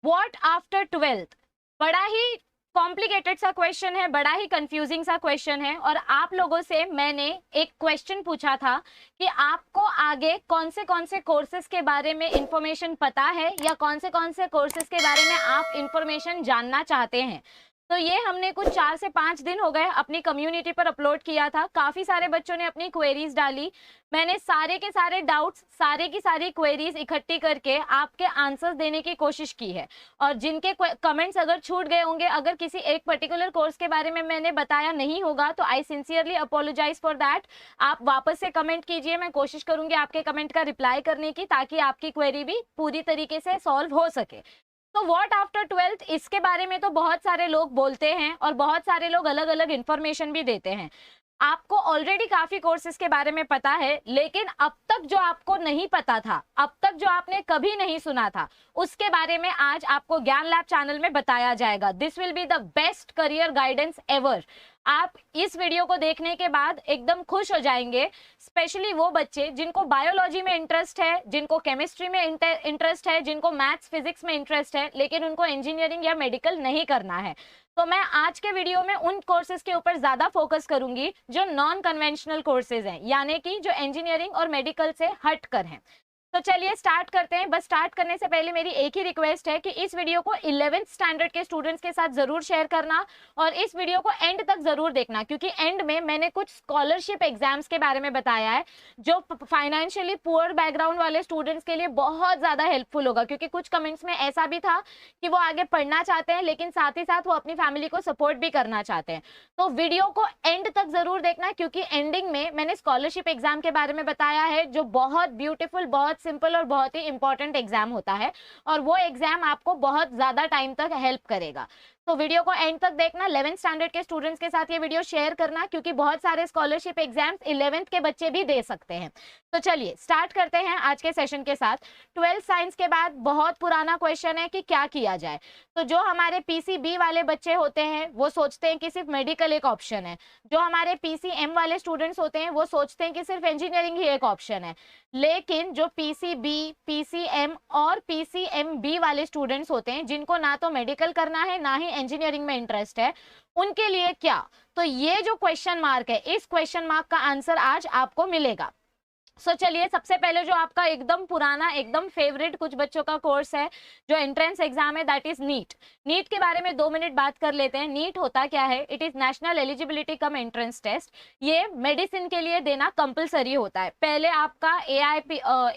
What after 12th, बड़ा ही complicated सा question है, बड़ा ही कंफ्यूजिंग सा क्वेश्चन है। और आप लोगों से मैंने एक क्वेश्चन पूछा था कि आपको आगे कौन से कोर्सेज के बारे में इंफॉर्मेशन पता है या कौन से कोर्सेज के बारे में आप इंफॉर्मेशन जानना चाहते हैं। तो ये हमने कुछ 4 से 5 दिन हो गए अपनी कम्युनिटी पर अपलोड किया था। काफी सारे बच्चों ने अपनी क्वेरीज डाली। मैंने सारे के सारे डाउट्स, सारे की सारी क्वेरीज इकट्ठी करके आपके आंसर्स देने की कोशिश की है। और जिनके कमेंट्स अगर छूट गए होंगे, अगर किसी एक पर्टिकुलर कोर्स के बारे में मैंने बताया नहीं होगा, तो I sincerely apologise for that. आप वापस से कमेंट कीजिए, मैं कोशिश करूंगी आपके कमेंट का रिप्लाई करने की, ताकि आपकी क्वेरी भी पूरी तरीके से सॉल्व हो सके। तो व्हाट आफ्टर 12th, इसके बारे में तो बहुत सारे लोग बोलते हैं और बहुत सारे लोग अलग अलग इंफॉर्मेशन भी देते हैं। आपको ऑलरेडी काफी कोर्सेज के बारे में पता है, लेकिन अब तक जो आपको नहीं पता था, अब तक जो आपने कभी नहीं सुना था, उसके बारे में आज आपको ज्ञान लैब चैनल में बताया जाएगा। This will be the best career guidance ever. आप इस वीडियो को देखने के बाद एकदम खुश हो जाएंगे, स्पेशली वो बच्चे जिनको बायोलॉजी में इंटरेस्ट है, जिनको केमिस्ट्री में इंटरेस्ट है, जिनको मैथ्स फिजिक्स में इंटरेस्ट है, लेकिन उनको इंजीनियरिंग या मेडिकल नहीं करना है। तो मैं आज के वीडियो में उन कोर्सेज के ऊपर ज्यादा फोकस करूंगी जो नॉन कन्वेंशनल कोर्सेज हैं, यानी कि जो इंजीनियरिंग और मेडिकल से हटकर हैं। तो चलिए स्टार्ट करते हैं। बस स्टार्ट करने से पहले मेरी एक ही रिक्वेस्ट है कि इस वीडियो को 11th स्टैंडर्ड के स्टूडेंट्स के साथ जरूर शेयर करना और इस वीडियो को एंड तक जरूर देखना, क्योंकि एंड में मैंने कुछ स्कॉलरशिप एग्जाम्स के बारे में बताया है जो फाइनेंशियली पुअर बैकग्राउंड वाले स्टूडेंट्स के लिए बहुत ज्यादा हेल्पफुल होगा। क्योंकि कुछ कमेंट्स में ऐसा भी था कि वो आगे पढ़ना चाहते हैं, लेकिन साथ ही साथ वो अपनी फैमिली को सपोर्ट भी करना चाहते हैं। तो वीडियो को एंड तक जरूर देखना, क्योंकि एंडिंग में मैंने स्कॉलरशिप एग्जाम के बारे में बताया है, जो बहुत ब्यूटीफुल, बहुत सिंपल और बहुत ही इंपॉर्टेंट एग्जाम होता है और वो एग्जाम आपको बहुत ज्यादा टाइम तक हेल्प करेगा। तो वीडियो को एंड तक देखना। 11th स्टैंडर्ड के स्टूडेंट्स के साथ ये वीडियो शेयर करना, क्योंकि बहुत सारे स्कॉलरशिप एग्जाम्स 11th के बच्चे भी दे सकते हैं। तो चलिए स्टार्ट करते हैं आज के सेशन के साथ। 12th साइंस के बाद बहुत पुराना क्वेश्चन है कि क्या किया जाए। तो जो हमारे पीसीबी वाले बच्चे होते हैं वो सोचते हैं कि सिर्फ मेडिकल एक ऑप्शन है। जो हमारे पीसीएम वाले स्टूडेंट्स होते हैं वो सोचते हैं कि सिर्फ इंजीनियरिंग ही एक ऑप्शन है। लेकिन जो पीसीबी, पीसीएम और पीसीएमबी वाले स्टूडेंट्स होते हैं, जिनको ना तो मेडिकल करना है ना ही इंजीनियरिंग में इंटरेस्ट है, उनके लिए क्या? तो ये जो क्वेश्चन मार्क है, इस क्वेश्चन मार्क का आंसर आज आपको मिलेगा। चलिए सबसे पहले जो आपका एकदम पुराना, एकदम फेवरेट कुछ बच्चों का कोर्स है, जो एंट्रेंस एग्जाम है, दैट इज नीट। नीट के बारे में 2 मिनट बात कर लेते हैं। नीट होता क्या है? It is national eligibility cum entrance test. ये मेडिसिन के लिए देना कंपलसरी होता है। पहले आपका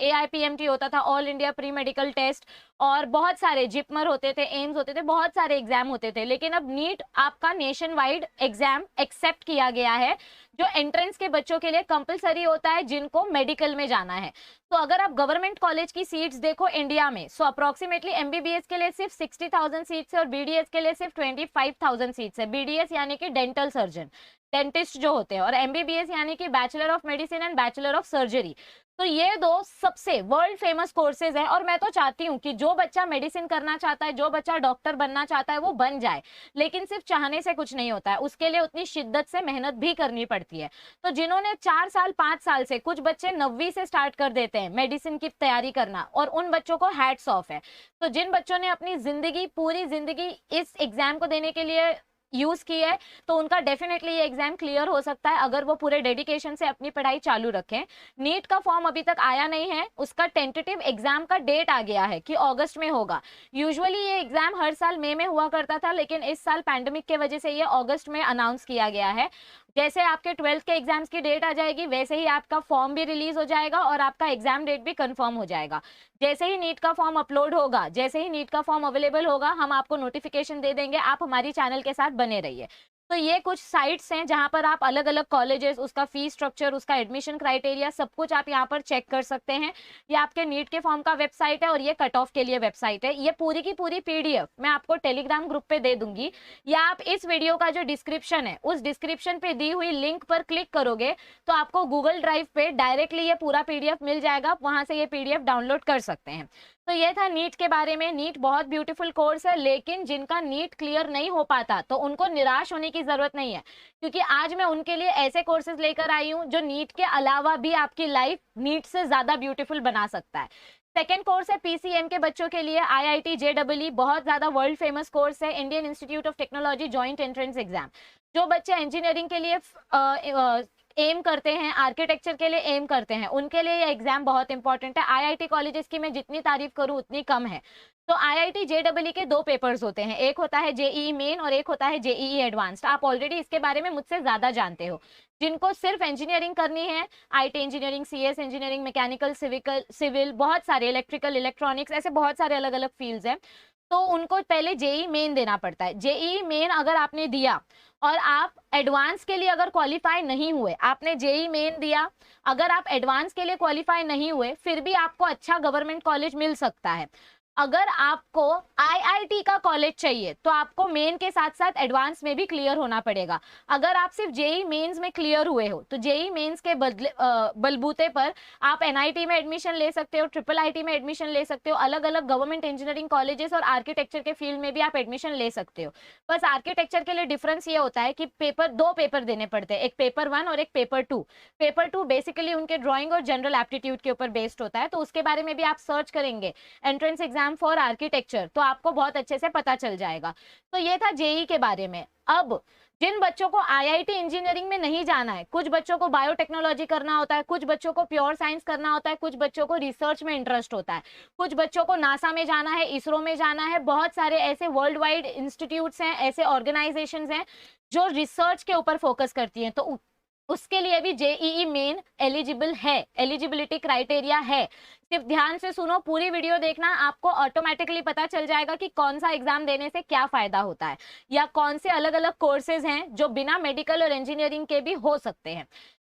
AIPMT होता था, all India pre medical test, और बहुत सारे जिपमर होते थे, एम्स होते थे, बहुत सारे एग्जाम होते थे। लेकिन अब नीट आपका नेशन वाइड एग्जाम एक्सेप्ट किया गया है, जो एंट्रेंस के बच्चों के लिए कंपलसरी होता है, जिनको मेडिकल में जाना है। तो अगर आप गवर्नमेंट कॉलेज की सीट्स देखो इंडिया में, सो अप्रोक्सीमेटली एमबीबीएस के लिए सिर्फ 60,000 सीट्स है और बीडीएस के लिए सिर्फ 25,000 सीट्स है। बीडीएस यानी कि डेंटल सर्जन, डेंटिस्ट जो होते हैं, और एमबीबीएस यानी कि bachelor of medicine and bachelor of surgery. तो ये दो सबसे वर्ल्ड फेमस कोर्सेज हैं और मैं तो चाहती हूँ कि जो बच्चा मेडिसिन करना चाहता है, जो बच्चा डॉक्टर बनना चाहता है, वो बन जाए। लेकिन सिर्फ चाहने से कुछ नहीं होता है, उसके लिए उतनी शिद्दत से मेहनत भी करनी पड़ती है। तो जिन्होंने 4 साल 5 साल से, कुछ बच्चे 9वीं से स्टार्ट कर देते हैं मेडिसिन की तैयारी करना, और उन बच्चों को हैट्स ऑफ है। तो जिन बच्चों ने अपनी जिंदगी, पूरी जिंदगी इस एग्जाम को देने के लिए यूज की है, तो उनका डेफिनेटली ये एग्जाम क्लियर हो सकता है अगर वो पूरे डेडिकेशन से अपनी पढ़ाई चालू रखें। नीट का फॉर्म अभी तक आया नहीं है, उसका टेंटेटिव एग्जाम का डेट आ गया है कि अगस्त में होगा। यूजुअली ये एग्जाम हर साल मई में हुआ करता था, लेकिन इस साल पैंडेमिक के वजह से ये अगस्त में अनाउंस किया गया है। जैसे आपके 12th के एग्जाम्स की डेट आ जाएगी, वैसे ही आपका फॉर्म भी रिलीज हो जाएगा और आपका एग्जाम डेट भी कंफर्म हो जाएगा। जैसे ही नीट का फॉर्म अपलोड होगा, जैसे ही नीट का फॉर्म अवेलेबल होगा, हम आपको नोटिफिकेशन दे देंगे। आप हमारी चैनल के साथ बने रहिए। तो ये कुछ साइट्स हैं जहां पर आप अलग अलग कॉलेजेस, उसका फीस स्ट्रक्चर, उसका एडमिशन क्राइटेरिया, सब कुछ आप यहाँ पर चेक कर सकते हैं। ये आपके नीट के फॉर्म का वेबसाइट है और ये कट ऑफ के लिए वेबसाइट है। ये पूरी की पूरी पीडीएफ मैं आपको टेलीग्राम ग्रुप पे दे दूंगी, या आप इस वीडियो का जो डिस्क्रिप्शन है, उस डिस्क्रिप्शन पे दी हुई लिंक पर क्लिक करोगे तो आपको गूगल ड्राइव पे डायरेक्टली ये पूरा पीडीएफ मिल जाएगा। वहां से ये पीडीएफ डाउनलोड कर सकते हैं। तो ये था नीट के बारे में। नीट बहुत ब्यूटीफुल कोर्स है, लेकिन जिनका नीट क्लियर नहीं हो पाता तो उनको निराश होने की जरूरत नहीं है, क्योंकि आज मैं उनके लिए ऐसे कोर्सेज लेकर आई हूँ जो नीट के अलावा भी आपकी लाइफ नीट से ज्यादा ब्यूटीफुल बना सकता है। सेकेंड कोर्स है पीसीएम के बच्चों के लिए, आईआईटी जेईई, बहुत ज्यादा वर्ल्ड फेमस कोर्स है, Indian institute of technology joint entrance exam. जो बच्चे इंजीनियरिंग के लिए एम करते हैं, आर्किटेक्चर के लिए एम करते हैं, उनके लिए ये एग्जाम बहुत इंपॉर्टेंट है। आईआईटी कॉलेजेस की मैं जितनी तारीफ करूं उतनी कम है। तो आईआईटी जेईई के 2 पेपर्स होते हैं, एक होता है जेईई मेन और एक होता है जेईई एडवांस्ड। आप ऑलरेडी इसके बारे में मुझसे ज्यादा जानते हो। जिनको सिर्फ इंजीनियरिंग करनी है, IT engineering, CS engineering, mechanical, civil, बहुत सारे, इलेक्ट्रिकल, इलेक्ट्रॉनिक्स, ऐसे बहुत सारे अलग अलग फील्ड्स हैं, तो उनको पहले जेईई मेन देना पड़ता है। जेईई मेन अगर आपने दिया और आप एडवांस के लिए अगर क्वालिफाई नहीं हुए, आपने जेईई मेन दिया, अगर आप एडवांस के लिए क्वालिफाई नहीं हुए, फिर भी आपको अच्छा गवर्नमेंट कॉलेज मिल सकता है। अगर आपको आईआईटी का कॉलेज चाहिए तो आपको मेन के साथ साथ एडवांस में भी क्लियर होना पड़ेगा। अगर आप सिर्फ जेईई मेंस में क्लियर हुए हो तो जेईई मेंस के बलबूते पर आप एनआईटी में एडमिशन ले सकते हो, ट्रिपल आईटी में एडमिशन ले सकते हो, अलग अलग गवर्नमेंट इंजीनियरिंग कॉलेजेस और आर्किटेक्चर के फील्ड में भी आप एडमिशन ले सकते हो। बस आर्किटेक्चर के लिए डिफरेंस ये होता है कि दो पेपर देने पड़ते हैं, एक पेपर 1 और एक पेपर 2। पेपर 2 बेसिकली उनके ड्राइंग और जनरल एप्टीट्यूड के ऊपर बेस्ड होता है, तो उसके बारे में भी आप सर्च करेंगे एंट्रेंस एग्जाम फॉर आर्किटेक्चर, तो आपको बहुत अच्छे से पता चल जाएगा। तो ये था जेईई के बारे में। अब जिन बच्चों को आईआईटी इंजीनियरिंग में नहीं जाना है, कुछ बच्चों को बायोटेक्नोलॉजी करना होता है, कुछ बच्चों को प्योर साइंस करना होता है, कुछ बच्चों को रिसर्च में इंटरेस्ट होता है, कुछ बच्चों को नासा में जाना है, इसरो में जाना है, बहुत सारे ऐसे वर्ल्ड वाइड इंस्टीट्यूट्स हैं, ऐसे ऑर्गेनाइजेशंस हैं जो रिसर्च के ऊपर फोकस करती हैं, तो उसके लिए भी जेईई मेन एलिजिबल है, एलिजिबिलिटी क्राइटेरिया है। सिर्फ ध्यान से सुनो, पूरी वीडियो देखना, आपको ऑटोमेटिकली पता चल जाएगा कि कौन सा एग्जाम देने से क्या फायदा होता है, या कौन से अलग अलग कोर्सेज हैं जो बिना मेडिकल और इंजीनियरिंग के भी हो सकते हैं।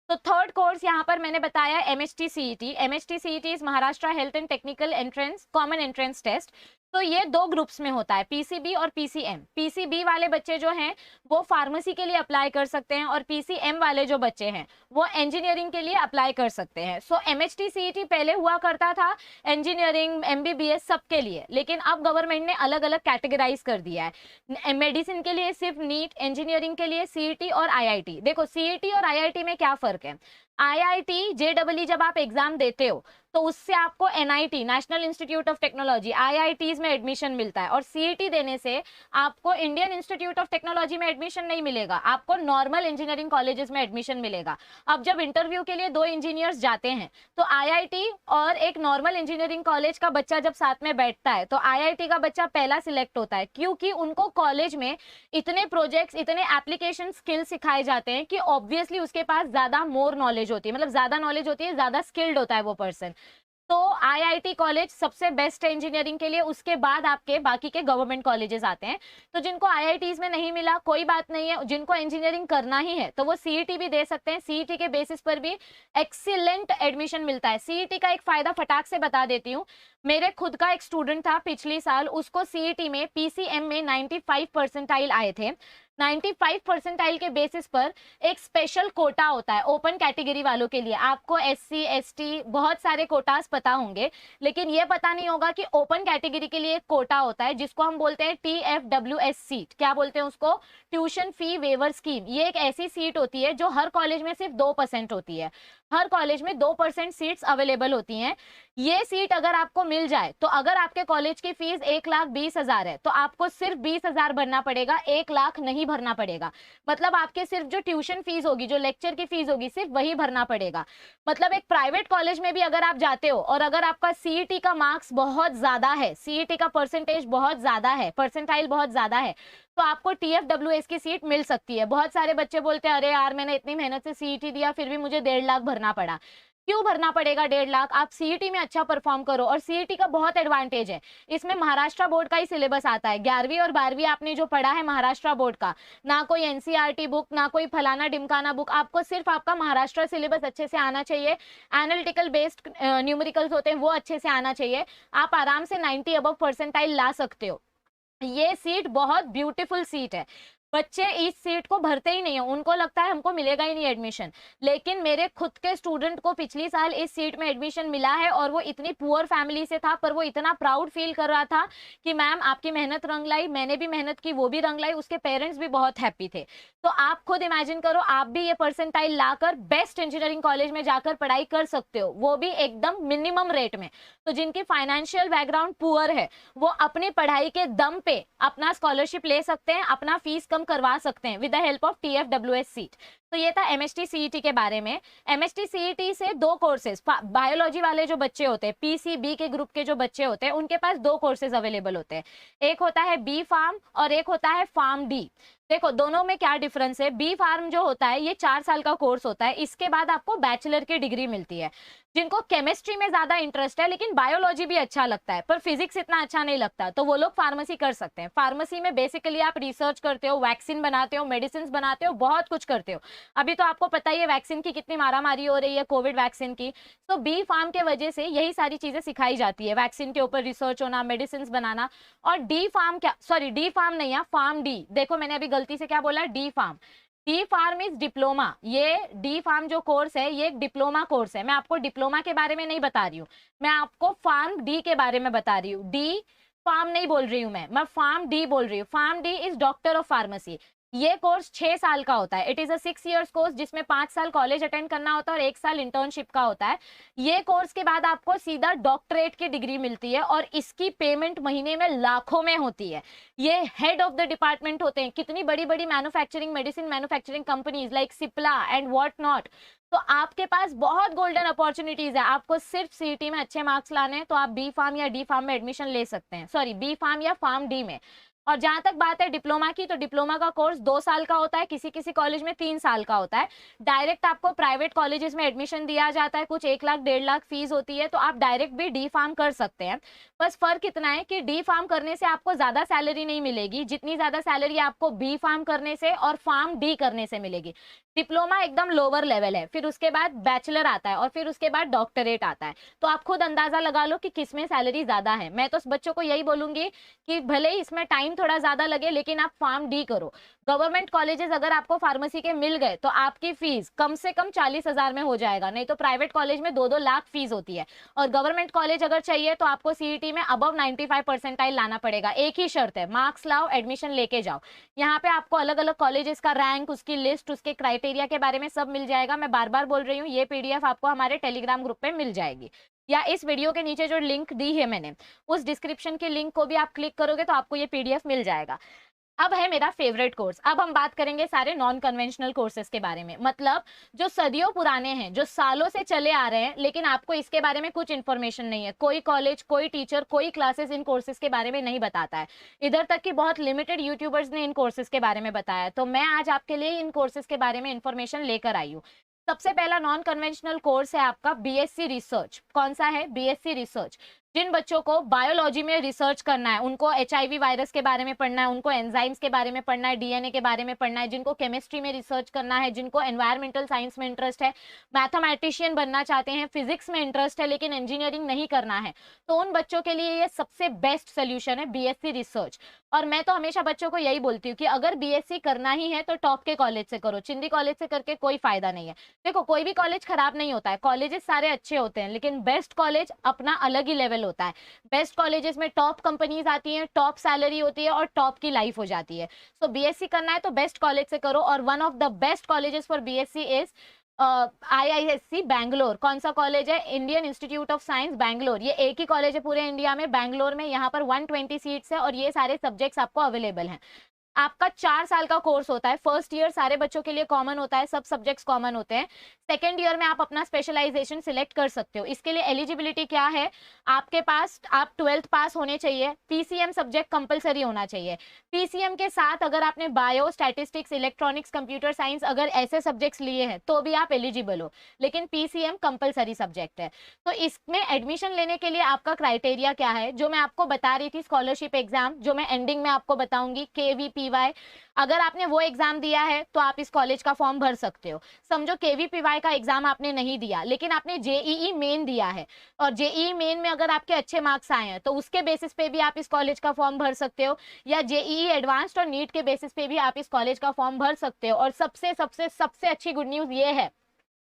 तो थर्ड कोर्स यहाँ पर मैंने बताया MHT CET. MHT CET is Maharashtra health and technical entrance common entrance test. तो ये 2 ग्रुप्स में होता है, पीसीबी और पीसीएम। पीसीबी वाले बच्चे जो हैं वो फार्मेसी के लिए अप्लाई कर सकते हैं, और पीसीएम वाले जो बच्चे हैं वो इंजीनियरिंग के लिए अप्लाई कर सकते हैं। सो एमएचटी सीईटी पहले हुआ करता था इंजीनियरिंग, एमबीबीएस सबके लिए, लेकिन अब गवर्नमेंट ने अलग अलग कैटेगराइज कर दिया है। मेडिसिन के लिए सिर्फ नीट, इंजीनियरिंग के लिए सीईटी और आईआईटी। देखो सीईटी और आईआईटी में क्या फर्क है। आईआईटी जेईई जब आप एग्जाम देते हो तो उससे आपको NIT, national institute of technology, IITs में एडमिशन मिलता है, और सीईटी देने से आपको इंडियन इंस्टीट्यूट ऑफ टेक्नोलॉजी में एडमिशन नहीं मिलेगा, आपको नॉर्मल इंजीनियरिंग कॉलेजेस में एडमिशन मिलेगा। अब जब इंटरव्यू के लिए 2 इंजीनियर्स जाते हैं तो आईआईटी और एक नॉर्मल इंजीनियरिंग कॉलेज का बच्चा जब साथ में बैठता है तो आईआईटी का बच्चा पहला सिलेक्ट होता है, क्योंकि उनको कॉलेज में इतने प्रोजेक्ट्स, इतने एप्लीकेशन स्किल सिखाए जाते हैं कि ऑब्वियसली उसके पास ज्यादा मोर नॉलेज होती है, मतलब ज्यादा नॉलेज होती है, ज्यादा स्किल्ड होता है वो पर्सन। तो आईआईटी कॉलेज सबसे बेस्ट है इंजीनियरिंग के लिए, उसके बाद आपके बाकी के गवर्नमेंट कॉलेजेस आते हैं। तो जिनको आईआईटीज में नहीं मिला कोई बात नहीं है, जिनको इंजीनियरिंग करना ही है तो वो सीईटी भी दे सकते हैं। सीईटी के बेसिस पर भी एक्सीलेंट एडमिशन मिलता है। सीईटी का एक फायदा फटाक से बता देती हूँ, मेरे खुद का एक स्टूडेंट था पिछले साल, उसको सीईटी में पीसीएम में 95 परसेंटाइल आए थे। 95 परसेंटाइल के बेसिस पर एक स्पेशल कोटा होता है ओपन कैटेगरी वालों के लिए। आपको एससी, एसटी, बहुत सारे कोटास पता होंगे, लेकिन ये पता नहीं होगा कि ओपन कैटेगरी के लिए एक कोटा होता है जिसको हम बोलते हैं TFWS सीट। क्या बोलते हैं उसको? Tuition fee waiver scheme. ये एक ऐसी सीट होती है जो हर कॉलेज में सिर्फ 2% होती है, हर कॉलेज में 2% सीट्स अवेलेबल होती हैं। ये सीट अगर आपको मिल जाए तो अगर आपके कॉलेज की फीस 1,20,000 है तो आपको सिर्फ 20,000 भरना पड़ेगा, 1 लाख नहीं भरना पड़ेगा। मतलब आपके सिर्फ जो ट्यूशन फीस होगी, जो लेक्चर की फीस होगी, सिर्फ वही भरना पड़ेगा। मतलब एक प्राइवेट कॉलेज में भी अगर आप जाते हो और अगर आपका सीईटी का मार्क्स बहुत ज्यादा है, सीईटी का परसेंटेज बहुत ज्यादा है, परसेंटाइल बहुत ज्यादा है, तो आपको TFWS की सीट मिल सकती है। बहुत सारे बच्चे बोलते हैं अरे यार मैंने इतनी मेहनत से सीईटी दिया फिर भी मुझे 1.5 लाख भरना पड़ा। क्यों भरना पड़ेगा 1.5 लाख? आप सीईटी में अच्छा परफॉर्म करो। और सीईटी का बहुत एडवांटेज है, इसमें महाराष्ट्र बोर्ड का ही सिलेबस आता है। 11वीं और 12वीं आपने जो पढ़ा है महाराष्ट्र बोर्ड का, ना कोई एनसीईआरटी बुक, ना कोई फलाना डिमकाना बुक, आपको सिर्फ आपका महाराष्ट्र सिलेबस अच्छे से आना चाहिए। एनालिटिकल बेस्ड न्यूमेरिकल्स होते हैं वो अच्छे से आना चाहिए। आप आराम से 90 अबव परसेंटाइल ला सकते हो। ये सीट बहुत ब्यूटीफुल सीट है। बच्चे इस सीट को भरते ही नहीं है, उनको लगता है हमको मिलेगा ही नहीं एडमिशन। लेकिन मेरे खुद के स्टूडेंट को पिछली साल इस सीट में एडमिशन मिला है, और वो इतनी पुअर फैमिली से था, पर वो इतना प्राउड फील कर रहा था कि मैम आपकी मेहनत रंग लाई, मैंने भी मेहनत की, वो भी रंग लाई, उसके पेरेंट्स भी बहुत हैप्पी थे। तो आप खुद इमेजिन करो, आप भी ये परसेंटाइल लाकर बेस्ट इंजीनियरिंग कॉलेज में जाकर पढ़ाई कर सकते हो, वो भी एकदम मिनिमम रेट में। तो जिनकी फाइनेंशियल बैकग्राउंड पुअर है, वो अपनी पढ़ाई के दम पे अपना स्कॉलरशिप ले सकते हैं, अपना फीस कम करवा सकते हैं with the help of TFWS seat. तो ये था MST CET के बारे में। MST CET से 2 कोर्सेज, बायोलॉजी वाले जो बच्चे होते हैं, PCB के ग्रुप के जो बच्चे होते हैं, उनके पास 2 कोर्सेज अवेलेबल होते हैं। एक होता है B फार्म और एक होता है फार्म D। देखो दोनों में क्या डिफरेंस है। B फार्म जो होता है ये 4 साल का कोर्स होता है, इसके बाद आपको बैचलर की डिग्री मिलती है। जिनको केमिस्ट्री में ज्यादा इंटरेस्ट है लेकिन बायोलॉजी भी अच्छा लगता है पर फिजिक्स इतना अच्छा नहीं लगता, तो वो लोग फार्मेसी कर सकते हैं। फार्मेसी में बेसिकली आप रिसर्च करते हो, वैक्सीन बनाते हो, मेडिसिन बनाते हो, बहुत कुछ करते हो। अभी तो आपको पता ही है वैक्सीन की कितनी मारामारी हो रही है, कोविड वैक्सीन की। तो B फार्म के वजह से यही सारी चीजें सिखाई जाती है, वैक्सीन के ऊपर रिसर्च होना, मेडिसिन बनाना। और D फार्म क्या, सॉरी D फार्म नहीं है, फार्म D। देखो मैंने अभी गलती से क्या बोला, D pharm. D pharm is diploma. ये डी फार्म जो कोर्स है ये एक डिप्लोमा कोर्स है। मैं आपको डिप्लोमा के बारे में नहीं बता रही हूँ, मैं आपको फार्म डी के बारे में बता रही हूँ। डी फार्म नहीं बोल रही हूँ मैं फार्म डी बोल रही हूँ। Pharm D is doctor of pharmacy. ये कोर्स 6 साल का होता है। It is a 6 years course जिसमें 5 साल कॉलेज अटेंड करना होता है और 1 साल इंटर्नशिप का होता है। ये कोर्स के बाद आपको सीधा डॉक्टरेट की डिग्री मिलती है और इसकी पेमेंट महीने में लाखों में होती है। ये हेड ऑफ द डिपार्टमेंट होते हैं, कितनी बड़ी बड़ी manufacturing, medicine manufacturing companies like Cipla and what not. तो आपके पास बहुत गोल्डन अपॉर्चुनिटीज है। आपको सिर्फ सीईटी में अच्छे मार्क्स लाने हैं तो आप बी फार्म या डी फार्म में एडमिशन ले सकते हैं, सॉरी बी फार्म या फार्म डी में। और जहां तक बात है डिप्लोमा की, तो डिप्लोमा का कोर्स 2 साल का होता है, किसी किसी कॉलेज में 3 साल का होता है। डायरेक्ट आपको प्राइवेट कॉलेजेस में एडमिशन दिया जाता है, कुछ 1 लाख 1.5 लाख फीस होती है, तो आप डायरेक्ट भी डी फार्म कर सकते हैं। बस फर्क इतना है कि डी फार्म करने से आपको ज्यादा सैलरी नहीं मिलेगी जितनी ज्यादा सैलरी आपको बी फार्म करने से और फार्म डी करने से मिलेगी। डिप्लोमा एकदम लोअर लेवल है, फिर उसके बाद बैचलर आता है और फिर उसके बाद डॉक्टरेट आता है। तो आप खुद अंदाजा लगा लो कि किसमें सैलरी ज्यादा है। मैं तो बच्चों को यही बोलूंगी कि भले ही इसमें टाइम थोड़ा ज्यादा लगे लेकिन आप फार्म डी करो। गवर्नमेंट कॉलेजेस अगर आपको फार्मेसी के मिल गए तो आपकी फीस कम से कम 40,000 में हो जाएगा, नहीं तो प्राइवेट कॉलेज में 2-2 लाख फीस होती है। और गवर्नमेंट कॉलेज अगर चाहिए तो आपको सीईटी में अबव 95 परसेंटाइल लाना पड़ेगा। एक ही शर्त है, मार्क्स लाओ, एडमिशन लेके जाओ। यहाँ पे आपको अलग अलग कॉलेजेस का रैंक, उसकी लिस्ट, उसके क्राइटेरिया के बारे में सब मिल जाएगा। मैं बार बार बोल रही हूँ, ये पीडीएफ आपको हमारे टेलीग्राम ग्रुप पे मिल जाएगी, या इस वीडियो के नीचे जो लिंक दी है मैंने उस डिस्क्रिप्शन के लिंक को भी आप क्लिक करोगे तो आपको ये पीडीएफ मिल जाएगा। अब है मेरा फेवरेट कोर्स। अब हम बात करेंगे सारे नॉन कन्वेंशनल कोर्सेज के बारे में, मतलब जो सदियों पुराने हैं, जो सालों से चले आ रहे हैं, लेकिन आपको इसके बारे में कुछ इन्फॉर्मेशन नहीं है। कोई कॉलेज, कोई टीचर, कोई क्लासेस इन कोर्सेज के बारे में नहीं बताता है। इधर तक कि बहुत लिमिटेड यूट्यूबर्स ने इन कोर्सेज के बारे में बताया। तो मैं आज आपके लिए इन कोर्सेज के बारे में इन्फॉर्मेशन लेकर आई हूँ। सबसे पहला नॉन कन्वेंशनल कोर्स है आपका बीएससी रिसर्च। कौन सा है? BSc research. जिन बच्चों को बायोलॉजी में रिसर्च करना है, उनको एचआईवी वायरस के बारे में पढ़ना है, उनको एंजाइम्स के बारे में पढ़ना है, डीएनए के बारे में पढ़ना है, जिनको केमिस्ट्री में रिसर्च करना है, जिनको एनवायरमेंटल साइंस में इंटरेस्ट है, मैथमेटिशियन बनना चाहते हैं, फिजिक्स में इंटरेस्ट है लेकिन इंजीनियरिंग नहीं करना है, तो उन बच्चों के लिए ये सबसे बेस्ट सोल्यूशन है बीएससी रिसर्च। और मैं तो हमेशा बच्चों को यही बोलती हूँ कि अगर बीएससी करना ही है तो टॉप के कॉलेज से करो, चिंदी कॉलेज से करके कोई फायदा नहीं है। देखो कोई भी कॉलेज खराब नहीं होता है, कॉलेजेस सारे अच्छे होते हैं, लेकिन बेस्ट कॉलेज अपना अलग ही लेवल होता है। बेस्ट कॉलेजेस में टॉप कंपनीज आती हैं, टॉप सैलरी होती है और टॉप की लाइफ हो जाती है। सो बीएससी करना है तो बेस्ट कॉलेज से करो। और one of the best colleges for BSc is IISc Bangalore. कौन सा कॉलेज है? Indian institute of science Bangalore. ये एक ही कॉलेज है पूरे इंडिया में, बैंगलोर में। यहाँ पर 120 सीट्स है और ये सारे सब्जेक्ट्स आपको अवेलेबल हैं। आपका 4 साल का कोर्स होता है। फर्स्ट ईयर सारे बच्चों के लिए कॉमन होता है, सब सब्जेक्ट्स कॉमन होते हैं। सेकेंड ईयर में आप अपना स्पेशलाइजेशन सिलेक्ट कर सकते हो। इसके लिए एलिजिबिलिटी क्या है? आपके पास आप 12th पास होने चाहिए, पीसीएम सब्जेक्ट कंपलसरी होना चाहिए। पीसीएम के साथ अगर आपने bio, statistics, electronics, computer science अगर ऐसे सब्जेक्ट्स लिए हैं तो भी आप एलिजिबल हो, लेकिन पीसीएम कंपलसरी सब्जेक्ट है। तो इसमें एडमिशन लेने के लिए आपका क्राइटेरिया क्या है, जो मैं आपको बता रही थी, स्कॉलरशिप एग्जाम, जो मैं एंडिंग में आपको बताऊंगी, KVP KVPY, अगर आपने वो एग्जाम दिया है तो आप इस कॉलेज का फॉर्म भर सकते हो। समझो KVPY का एग्जाम आपने नहीं दिया लेकिन आपने JEE मेन दिया है और JEE मेन में अगर आपके अच्छे मार्क्स आए हैं तो उसके बेसिस पे भी आप इस कॉलेज का फॉर्म भर सकते हो, या JEE एडवांस्ड और नीट के बेसिस पे भी आप इस कॉलेज का फॉर्म भर सकते हो। और सबसे सबसे सबसे अच्छी गुड न्यूज ये है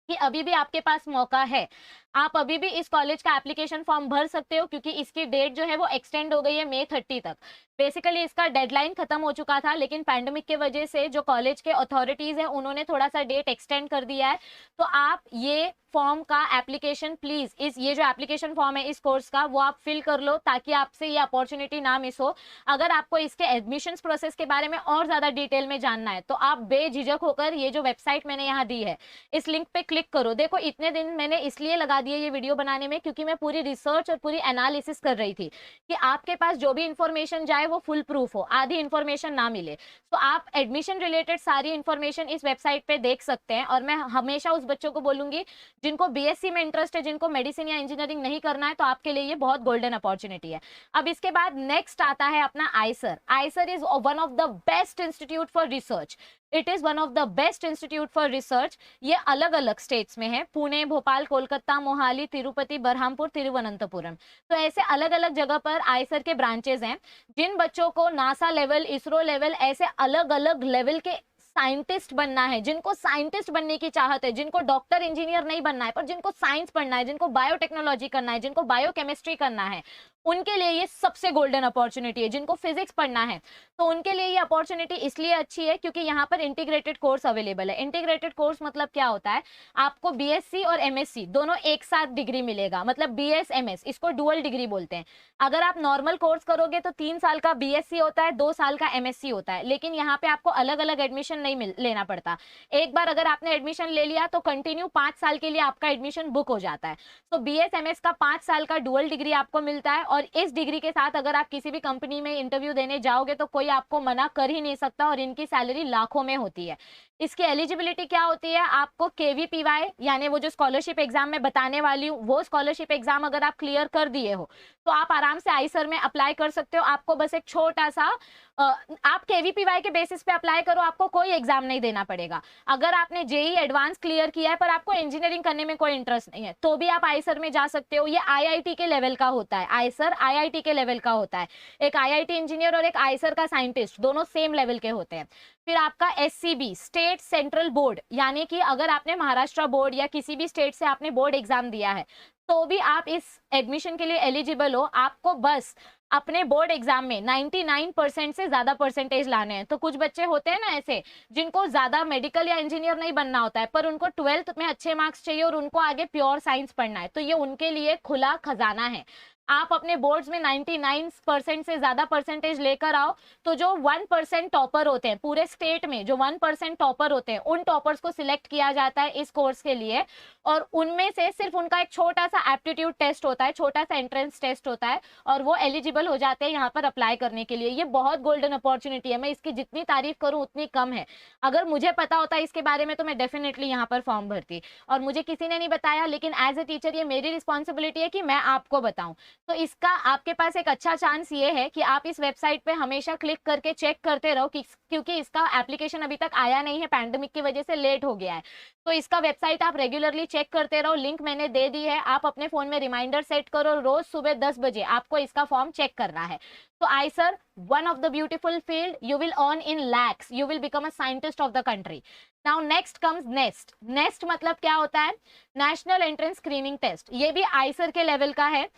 कि अभी भी आपके पास मौका है, आप अभी भी इस कॉलेज का एप्लीकेशन फॉर्म भर सकते हो, क्योंकि इसकी डेट जो है वो एक्सटेंड हो गई है May 30 तक। बेसिकली इसका डेडलाइन खत्म हो चुका था लेकिन पैंडेमिक के वजह से जो कॉलेज के अथॉरिटीज हैं उन्होंने थोड़ा सा डेट एक्सटेंड कर दिया है। तो आप ये फॉर्म का एप्लीकेशन प्लीज, ये जो एप्लीकेशन फॉर्म है इस कोर्स का वो आप फिल कर लो ताकि आपसे ये अपॉर्चुनिटी ना मिस हो। अगर आपको इसके एडमिशंस प्रोसेस के बारे में और ज्यादा डिटेल में जानना है तो आप बेझिझक होकर ये जो वेबसाइट मैंने यहाँ दी है इस लिंक पे क्लिक करो। देखो इतने दिन मैंने इसलिए लगा दिए ये वीडियो बनाने में क्योंकि मैं पूरी रिसर्च और पूरी एनालिसिस कर रही थी कि आपके पास जो भी इंफॉर्मेशन जाए वो फुल प्रूफ हो, आधी इंफॉर्मेशन ना मिले। तो आप एडमिशन रिलेटेड सारी इंफॉर्मेशन इस वेबसाइट पे देख सकते हैं। और मैं हमेशा उस बच्चों को बोलूंगी जिनको BSc में इंटरेस्ट है, जिनको मेडिसिन या इंजीनियरिंग नहीं करना है, तो आपके लिए ये बहुत गोल्डन अपॉर्चुनिटी है। अब इसके बाद नेक्स्ट आता है अपना Eicher. Eicher is one of the best institute for research, it is one of the best institute for research. ये अलग अलग स्टेट्स में है, पुणे, भोपाल, कोलकाता, मोहाली, तिरुपति, बरहामपुर, तिरुवनंतपुरम। तो ऐसे अलग अलग जगह पर आइसर के ब्रांचेस हैं। जिन बच्चों को नासा लेवल, इसरो लेवल, ऐसे अलग अलग लेवल के साइंटिस्ट बनना है, जिनको साइंटिस्ट बनने की चाहत है, जिनको डॉक्टर इंजीनियर नहीं बनना है पर जिनको साइंस पढ़ना है, जिनको बायोटेक्नोलॉजी करना है, जिनको बायोकेमिस्ट्री करना है, उनके लिए ये सबसे गोल्डन अपॉर्चुनिटी है। जिनको फिजिक्स पढ़ना है तो उनके लिए ये अपॉर्चुनिटी इसलिए अच्छी है क्योंकि यहाँ पर इंटीग्रेटेड कोर्स अवेलेबल है। इंटीग्रेटेड कोर्स मतलब क्या होता है, आपको BSc और MSc दोनों एक साथ डिग्री मिलेगा, मतलब BS MS, इसको डुअल डिग्री बोलते हैं। अगर आप नॉर्मल कोर्स करोगे तो 3 साल का BSc होता है, 2 साल का MSc होता है, लेकिन यहाँ पे आपको अलग अलग एडमिशन नहीं लेना पड़ता। एक बार अगर आपने एडमिशन ले लिया तो कंटिन्यू 5 साल के लिए आपका एडमिशन बुक हो जाता है। तो BS MS का 5 साल का डुअल डिग्री आपको मिलता है और इस डिग्री के साथ अगर आप किसी भी कंपनी में इंटरव्यू देने जाओगे तो कोई आपको मना कर ही नहीं सकता और इनकी सैलरी लाखों में होती है। इसकी एलिजिबिलिटी क्या होती है, आपको KVPY यानी वो जो स्कॉलरशिप एग्जाम में बताने वाली हूँ वो स्कॉलरशिप एग्जाम अगर आप क्लियर कर दिए हो तो आप आराम से आइसर में अप्लाई कर सकते हो। आपको बस एक छोटा सा आप KVPY के बेसिस पे अप्लाई करो, आपको कोई एग्जाम नहीं देना पड़ेगा। अगर आपने JEE एडवांस क्लियर किया है पर आपको इंजीनियरिंग करने में कोई इंटरेस्ट नहीं है तो भी आप आइसर में जा सकते हो। ये IIT के लेवल का होता है, आइसर IIT के लेवल का होता है। एक IIT इंजीनियर और एक आइसर का साइंटिस्ट दोनों सेम लेवल के होते हैं। फिर आपका SCB स्टेट सेंट्रल बोर्ड, यानी कि अगर आपने महाराष्ट्र बोर्ड या किसी भी स्टेट से आपने बोर्ड एग्जाम दिया है तो भी आप इस एडमिशन के लिए एलिजिबल हो। आपको बस अपने बोर्ड एग्जाम में 99% से ज्यादा परसेंटेज लाने हैं। तो कुछ बच्चे होते हैं ना ऐसे जिनको ज्यादा मेडिकल या इंजीनियर नहीं बनना होता है पर उनको 12th में अच्छे मार्क्स चाहिए और उनको आगे प्योर साइंस पढ़ना है, तो ये उनके लिए खुला खजाना है। आप अपने बोर्ड्स में 99% से ज्यादा परसेंटेज लेकर आओ तो जो 1% टॉपर होते हैं पूरे स्टेट में, जो 1% टॉपर होते हैं उन टॉपर्स को सिलेक्ट किया जाता है इस कोर्स के लिए और उनमें से सिर्फ उनका एक छोटा सा एप्टीट्यूड टेस्ट होता है, छोटा सा एंट्रेंस टेस्ट होता है और वो एलिजिबल हो जाते हैं यहाँ पर अप्लाई करने के लिए। ये बहुत गोल्डन अपॉर्चुनिटी है, मैं इसकी जितनी तारीफ करूँ उतनी कम है। अगर मुझे पता होता इसके बारे में तो मैं डेफिनेटली यहाँ पर फॉर्म भरती और मुझे किसी ने नहीं बताया, लेकिन एज ए टीचर ये मेरी रिस्पॉन्सिबिलिटी है कि मैं आपको बताऊं। तो इसका आपके पास एक अच्छा चांस ये है कि आप इस वेबसाइट पे हमेशा क्लिक करके चेक करते रहो क्योंकि इसका एप्लीकेशन अभी तक आया नहीं है, पैंडेमिक की वजह से लेट हो गया है। तो इसका वेबसाइट आप रेगुलरली चेक करते रहो, लिंक मैंने दे दी है। आप अपने फोन में रिमाइंडर सेट करो, रोज सुबह 10 बजे आपको इसका फॉर्म चेक करना है। तो Eicher one of the beautiful field, you will earn in lakhs, you will become a scientist of the country. Now next comes NEST. NEST मतलब क्या होता है, नेशनल एंट्रेंस स्क्रीनिंग टेस्ट। ये भी आइसर के लेवल का है।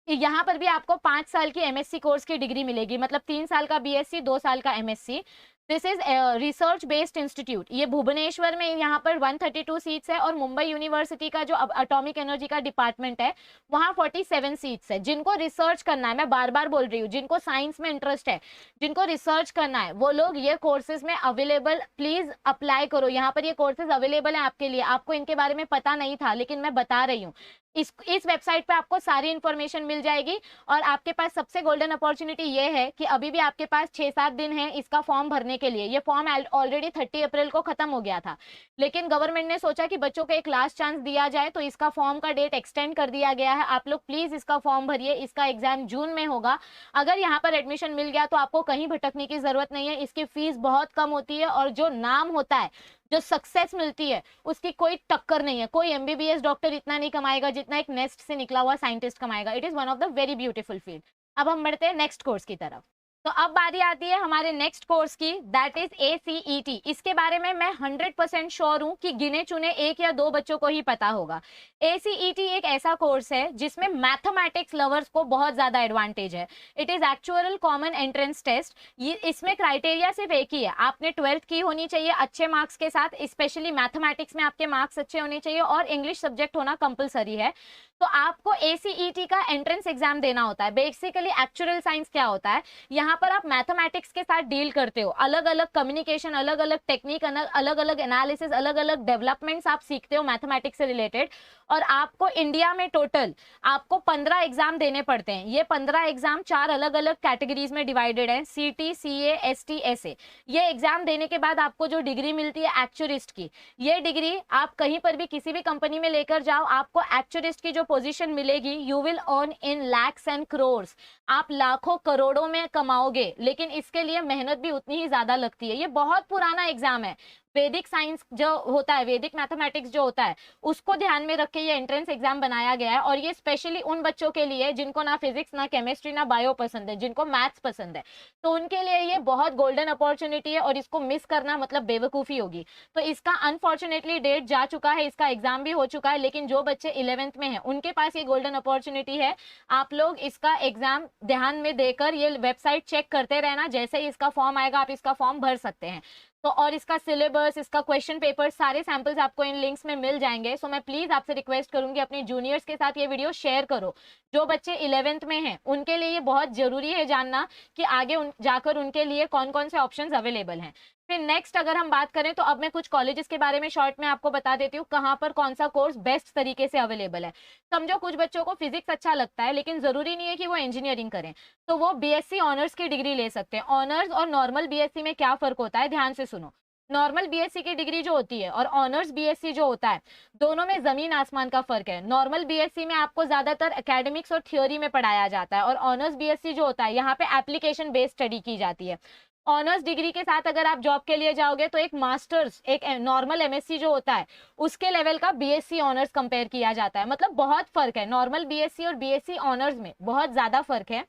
यहाँ पर भी आपको 5 साल की MSc कोर्स की डिग्री मिलेगी, मतलब 3 साल का BSc, 2 साल का MSc। This is research based institute. ये भुवनेश्वर में यहाँ पर 132 सीट्स है और मुंबई यूनिवर्सिटी का जो एटॉमिक एनर्जी का डिपार्टमेंट है वहाँ 47 सीट्स है। जिनको रिसर्च करना है, मैं बार बार बोल रही हूँ, जिनको साइंस में इंटरेस्ट है, जिनको रिसर्च करना है, वो लोग ये कोर्सेज में अवेलेबल प्लीज अप्लाई करो। यहाँ पर ये कोर्सेज अवेलेबल है आपके लिए। आपको इनके बारे में पता नहीं था लेकिन मैं बता रही हूँ, इस वेबसाइट पे आपको सारी इन्फॉर्मेशन मिल जाएगी। और आपके पास सबसे गोल्डन अपॉर्चुनिटी ये है कि अभी भी आपके पास 6-7 दिन है इसका फॉर्म भरने के लिए। ये फॉर्म ऑलरेडी 30 अप्रैल को खत्म हो गया था, लेकिन गवर्नमेंट ने सोचा कि बच्चों को एक लास्ट चांस दिया जाए, तो इसका फॉर्म का डेट एक्सटेंड कर दिया गया है। आप लोग प्लीज इसका फॉर्म भरिए, इसका एग्जाम जून में होगा। अगर यहाँ पर एडमिशन मिल गया तो आपको कहीं भटकने की जरूरत नहीं है। इसकी फीस बहुत कम होती है और जो नाम होता है, जो सक्सेस मिलती है, उसकी कोई टक्कर नहीं है। कोई एमबीबीएस डॉक्टर इतना नहीं कमाएगा जितना एक नेस्ट से निकला हुआ साइंटिस्ट कमाएगा। It is one of the very beautiful field. अब हम बढ़ते हैं नेक्स्ट कोर्स की तरफ। तो अब बारी आती है हमारे नेक्स्ट कोर्स की, दैट इज ACET। इसके बारे में मैं 100% श्योर हूं कि गिने चुने 1 या 2 बच्चों को ही पता होगा। ACET एक ऐसा कोर्स है जिसमें मैथमेटिक्स लवर्स को बहुत ज्यादा एडवांटेज है। It is actual common entrance test. ये इसमें क्राइटेरिया सिर्फ एक ही है, आपने 12th की होनी चाहिए अच्छे मार्क्स के साथ, स्पेशली मैथमेटिक्स में आपके मार्क्स अच्छे होने चाहिए और इंग्लिश सब्जेक्ट होना कंपलसरी है। तो आपको ACET का एंट्रेंस एग्जाम देना होता है। बेसिकली एक्चुअल साइंस क्या होता है, यहाँ पर आप मैथमेटिक्स के साथ डील करते हो, अलग अलग कम्युनिकेशन, अलग अलग टेक्निक, अलग अलग एनालिसिस, अलग अलग डेवलपमेंट्स आप सीखते हो मैथमेटिक्स से रिलेटेड। और आपको इंडिया में टोटल आपको 15 एग्जाम देने पड़ते हैं। ये 15 एग्जाम 4 अलग अलग कैटेगरीज में डिवाइडेड है, CT, CA, ST, SA। ये एग्जाम देने के बाद आपको जो डिग्री मिलती है एक्चुरिस्ट की, ये डिग्री आप कहीं पर भी किसी भी कंपनी में लेकर जाओ, आपको एक्चुरिस्ट की जो पोजीशन मिलेगी, you will earn in lakhs and crores. आप लाखों करोड़ों में कमाओगे, लेकिन इसके लिए मेहनत भी उतनी ही ज्यादा लगती है। ये बहुत पुराना एग्जाम है। वैदिक साइंस जो होता है, वैदिक मैथमेटिक्स जो होता है, उसको ध्यान में रख के ये एंट्रेंस एग्जाम बनाया गया है। और ये स्पेशली उन बच्चों के लिए जिनको ना फिजिक्स, ना केमिस्ट्री, ना बायो पसंद है, जिनको मैथ्स पसंद है, तो उनके लिए ये बहुत गोल्डन अपॉर्चुनिटी है और इसको मिस करना मतलब बेवकूफ़ी होगी। तो इसका अनफॉर्चुनेटली डेट जा चुका है, इसका एग्जाम भी हो चुका है, लेकिन जो बच्चे 11th में हैं उनके पास ये गोल्डन अपॉर्चुनिटी है। आप लोग इसका एग्जाम ध्यान में देकर ये वेबसाइट चेक करते रहना, जैसे ही इसका फॉर्म आएगा आप इसका फॉर्म भर सकते हैं। तो और इसका सिलेबस, इसका क्वेश्चन पेपर, सारे सैंपल्स आपको इन लिंक्स में मिल जाएंगे। सो मैं प्लीज आपसे रिक्वेस्ट करूंगी अपने जूनियर्स के साथ ये वीडियो शेयर करो। जो बच्चे 11th में हैं उनके लिए ये बहुत जरूरी है जानना कि आगे जाकर उनके लिए कौन कौन से ऑप्शंस अवेलेबल हैं। फिर नेक्स्ट अगर हम बात करें तो अब मैं कुछ कॉलेजेस के बारे में शॉर्ट में आपको बता देती हूँ, कहाँ पर कौन सा कोर्स बेस्ट तरीके से अवेलेबल है। समझो कुछ बच्चों को फिजिक्स अच्छा लगता है, लेकिन जरूरी नहीं है कि वो इंजीनियरिंग करें, तो वो BSc ऑनर्स की डिग्री ले सकते हैं। ऑनर्स और नॉर्मल BSc में क्या फर्क होता है, ध्यान से सुनो। नॉर्मल BSc की डिग्री जो होती है और ऑनर्स BSc जो होता है, दोनों में जमीन आसमान का फर्क है। नॉर्मल BSc में आपको ज्यादातर एकेडमिक्स और थ्योरी में पढ़ाया जाता है, और ऑनर्स BSc जो होता है यहाँ पे एप्लीकेशन बेस्ड स्टडी की जाती है। ऑनर्स डिग्री के साथ अगर आप जॉब के लिए जाओगे तो एक मास्टर्स, एक नॉर्मल MSc जो होता है उसके लेवल का BSc ऑनर्स कंपेयर किया जाता है। मतलब बहुत फर्क है, नॉर्मल BSc और BSc ऑनर्स में बहुत ज्यादा फर्क है।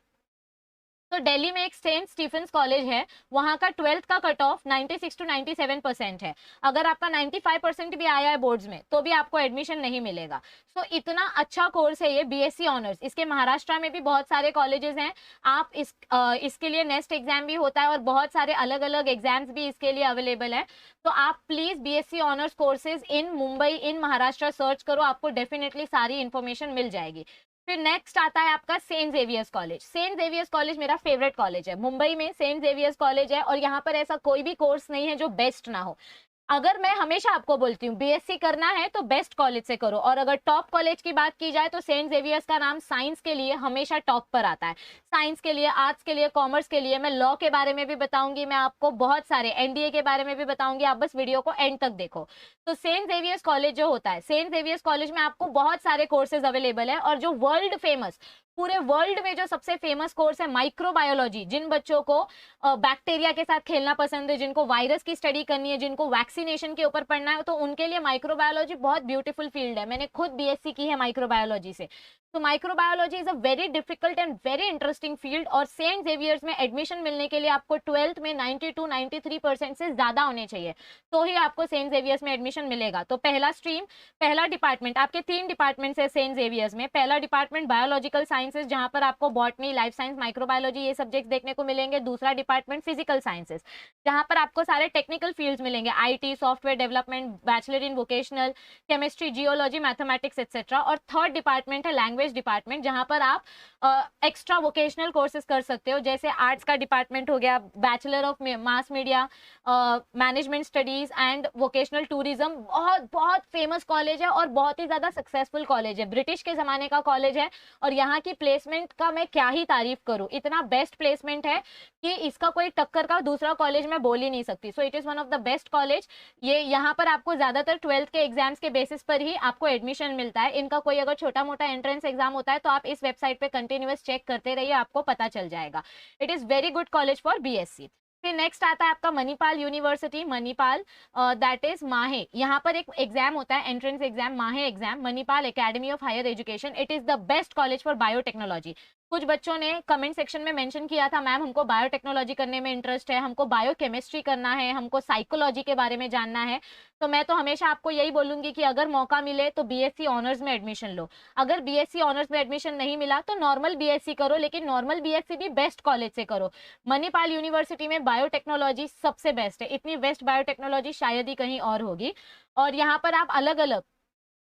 तो दिल्ली में एक सेंट स्टीफेंस कॉलेज है, वहां का 12th का कट ऑफ 96 to 97% है। अगर आपका 95% भी आया है बोर्ड्स में तो भी आपको एडमिशन नहीं मिलेगा। सो इतना अच्छा कोर्स है ये BSc ऑनर्स। इसके महाराष्ट्र में भी बहुत सारे कॉलेजेस हैं। आप इसके लिए नेक्स्ट एग्जाम भी होता है और बहुत सारे अलग अलग एग्जाम्स भी इसके लिए अवेलेबल है। तो आप please BSc honours courses in Mumbai, in Maharashtra search करो, आपको डेफिनेटली सारी इंफॉर्मेशन मिल जाएगी। फिर नेक्स्ट आता है आपका saint Xavier's college. Saint Xavier's college मेरा फेवरेट कॉलेज है। मुंबई में सेंट जेवियर्स कॉलेज है और यहाँ पर ऐसा कोई भी कोर्स नहीं है जो बेस्ट ना हो। अगर मैं हमेशा आपको बोलती हूँ BSc करना है तो बेस्ट कॉलेज से करो, और अगर टॉप कॉलेज की बात की जाए तो सेंट जेवियर्स का नाम साइंस के लिए हमेशा टॉप पर आता है। साइंस के लिए, आर्ट्स के लिए, कॉमर्स के लिए। मैं लॉ के बारे में भी बताऊंगी, मैं आपको बहुत सारे NDA के बारे में भी बताऊंगी, आप बस वीडियो को एंड तक देखो। तो सेंट जेवियर्स कॉलेज जो होता है, सेंट जेवियर्स कॉलेज में आपको बहुत सारे कोर्सेज अवेलेबल है। और जो वर्ल्ड फेमस, पूरे वर्ल्ड में जो सबसे फेमस कोर्स है माइक्रोबायोलॉजी, जिन बच्चों को बैक्टीरिया के साथ खेलना पसंद है, जिनको वायरस की स्टडी करनी है, जिनको वैक्सीनेशन के ऊपर पढ़ना है, तो उनके लिए माइक्रोबायोलॉजी बहुत ब्यूटीफुल फील्ड है। मैंने खुद BSc की है माइक्रोबायोलॉजी से। तो microbiology is a very difficult and very interesting field. और सेंट जेवियर्स में एडमिशन मिलने के लिए आपको 12th में 92-93% से ज्यादा होने चाहिए, तो ही आपको सेंट जेवियर्स में एडमिशन मिलेगा। तो पहला स्ट्रीम, पहला डिपार्टमेंट, आपके 3 डिपार्टमेंट्स है सेंट जेवियर्स में। पहला डिपार्टमेंट बायोलॉजिकल साइंसेज, जहां पर आपको बॉटनी, लाइफ साइंस, माइक्रोबायोलॉजी ये सब्जेक्ट्स देखने को मिलेंगे। दूसरा डिपार्टमेंट फिजिकल साइंसेज, जहां पर आपको सारे टेक्निकल फील्ड्स मिलेंगे, IT, software development, bachelor in vocational, chemistry, geology, mathematics etcetera. और थर्ड डिपार्टमेंट है लैंग्वेज डिपार्टमेंट, जहां पर आप एक्स्ट्रा वोकेशनल कोर्सेज कर सकते हो, जैसे आर्ट्स का डिपार्टमेंट हो गया, bachelor of mass media management studies and vocational tourism, बहुत बहुत फेमस कॉलेज है और बहुत ही ज़्यादा सक्सेसफुल कॉलेज है, ब्रिटिश के ज़माने का कॉलेज है। और यहाँ की प्लेसमेंट का मैं क्या ही तारीफ करूँ, इतना बेस्ट प्लेसमेंट है कि इसका कोई टक्कर का दूसरा कॉलेज मैं बोल ही नहीं सकती। So it is one of the best college. ये यहाँ पर आपको ज़्यादातर 12th के एग्जाम्स के बेसिस पर ही आपको एडमिशन मिलता है। इनका कोई अगर छोटा मोटा एंट्रेंस एग्जाम होता है तो आप इस वेबसाइट पे कंटिन्यूअस चेक करते रहिए, आपको पता चल जाएगा। It is very good college for BSc. फिर नेक्स्ट आता है आपका Manipal university, Manipal that is MAHE. यहाँ पर एक एग्जाम होता है, entrance exam, MAHE exam, Manipal academy of higher education. It is the best college for biotechnology. कुछ बच्चों ने कमेंट सेक्शन में मेंशन किया था, मैम हमको बायोटेक्नोलॉजी करने में इंटरेस्ट है, हमको बायोकेमिस्ट्री करना है, हमको साइकोलॉजी के बारे में जानना है। तो मैं तो हमेशा आपको यही बोलूंगी कि अगर मौका मिले तो बीएससी ऑनर्स में एडमिशन लो। अगर बीएससी ऑनर्स में एडमिशन नहीं मिला तो नॉर्मल बीएससी करो, लेकिन नॉर्मल बीएससी भी बेस्ट कॉलेज से करो। मणिपाल यूनिवर्सिटी में बायोटेक्नोलॉजी सबसे बेस्ट है, इतनी बेस्ट बायोटेक्नोलॉजी शायद ही कहीं और होगी। और यहाँ पर आप अलग अलग,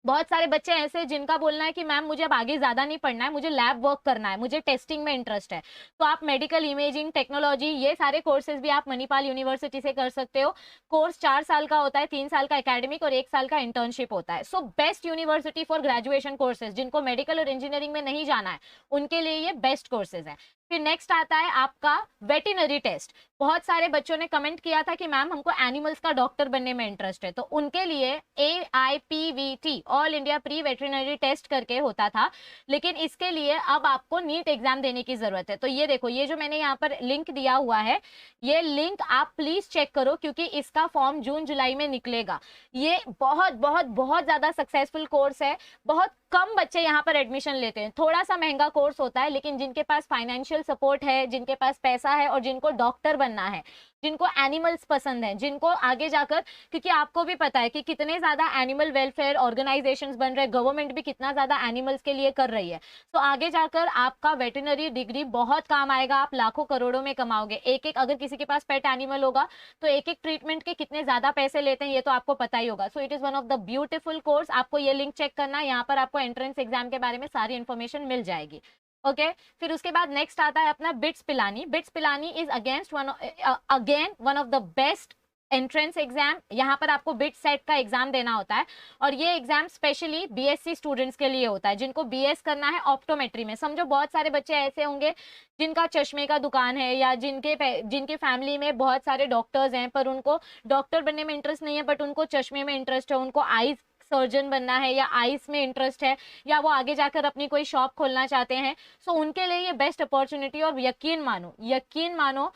बहुत सारे बच्चे ऐसे जिनका बोलना है कि मैम मुझे अब आगे ज़्यादा नहीं पढ़ना है, मुझे लैब वर्क करना है, मुझे टेस्टिंग में इंटरेस्ट है, तो आप मेडिकल इमेजिंग टेक्नोलॉजी ये सारे कोर्सेज भी आप मणिपाल यूनिवर्सिटी से कर सकते हो। कोर्स 4 साल का होता है, 3 साल का एकेडमिक और 1 साल का इंटर्नशिप होता है। So best university for graduation courses, जिनको मेडिकल और इंजीनियरिंग में नहीं जाना है उनके लिए ये बेस्ट कोर्सेज है। फिर नेक्स्ट आता है आपका वेटरनरी टेस्ट। बहुत सारे बच्चों ने कमेंट किया था कि मैम हमको एनिमल्स का डॉक्टर बनने में इंटरेस्ट है, तो उनके लिए AIPVT all India pre veterinary test करके होता था, लेकिन इसके लिए अब आपको नीट एग्जाम देने की जरूरत है। तो ये देखो, ये जो मैंने यहाँ पर लिंक दिया हुआ है, ये लिंक आप प्लीज चेक करो, क्योंकि इसका फॉर्म जून जुलाई में निकलेगा। ये बहुत बहुत बहुत ज्यादा सक्सेसफुल कोर्स है। बहुत कम बच्चे यहाँ पर एडमिशन लेते हैं, थोड़ा सा महंगा कोर्स होता है, लेकिन जिनके पास फाइनेंशियल सपोर्ट है, जिनके पास पैसा है और जिनको डॉक्टर बनना है, जिनको एनिमल्स पसंद हैं, जिनको आगे जाकर, क्योंकि आपको भी पता है कि कितने ज्यादा एनिमल वेलफेयर ऑर्गेनाइजेशंस बन रहे हैं, गवर्नमेंट भी कितना ज्यादा एनिमल्स के लिए कर रही है। तो आगे जाकर आपका वेटरनरी डिग्री बहुत काम आएगा, आप लाखों करोड़ों में कमाओगे। एक एक, अगर किसी के पास पेट एनिमल होगा तो एक एक ट्रीटमेंट के कितने ज्यादा पैसे लेते हैं ये तो आपको पता ही होगा। So it is one of the beautiful course. आपको ये लिंक चेक करना, यहाँ पर आपको एंट्रेंस एग्जाम के बारे में सारी इन्फॉर्मेशन मिल जाएगी। ओके फिर उसके बाद नेक्स्ट आता है अपना bits Pilani. Bits Pilani is again one of the best entrance exam. यहाँ पर आपको बिट सेट का एग्जाम देना होता है, और ये एग्जाम स्पेशली बीएससी स्टूडेंट्स के लिए होता है, जिनको बीएस करना है ऑप्टोमेट्री में। समझो बहुत सारे बच्चे ऐसे होंगे जिनका चश्मे का दुकान है, या जिनके फैमिली में बहुत सारे डॉक्टर्स हैं, पर उनको डॉक्टर बनने में इंटरेस्ट नहीं है, बट उनको चश्मे में इंटरेस्ट है, उनको आईज सर्जन बनना है, या आइस में इंटरेस्ट है, या वो आगे जाकर अपनी कोई शॉप खोलना चाहते हैं। सो उनके लिए ये बेस्ट अपॉर्चुनिटी। और यकीन मानो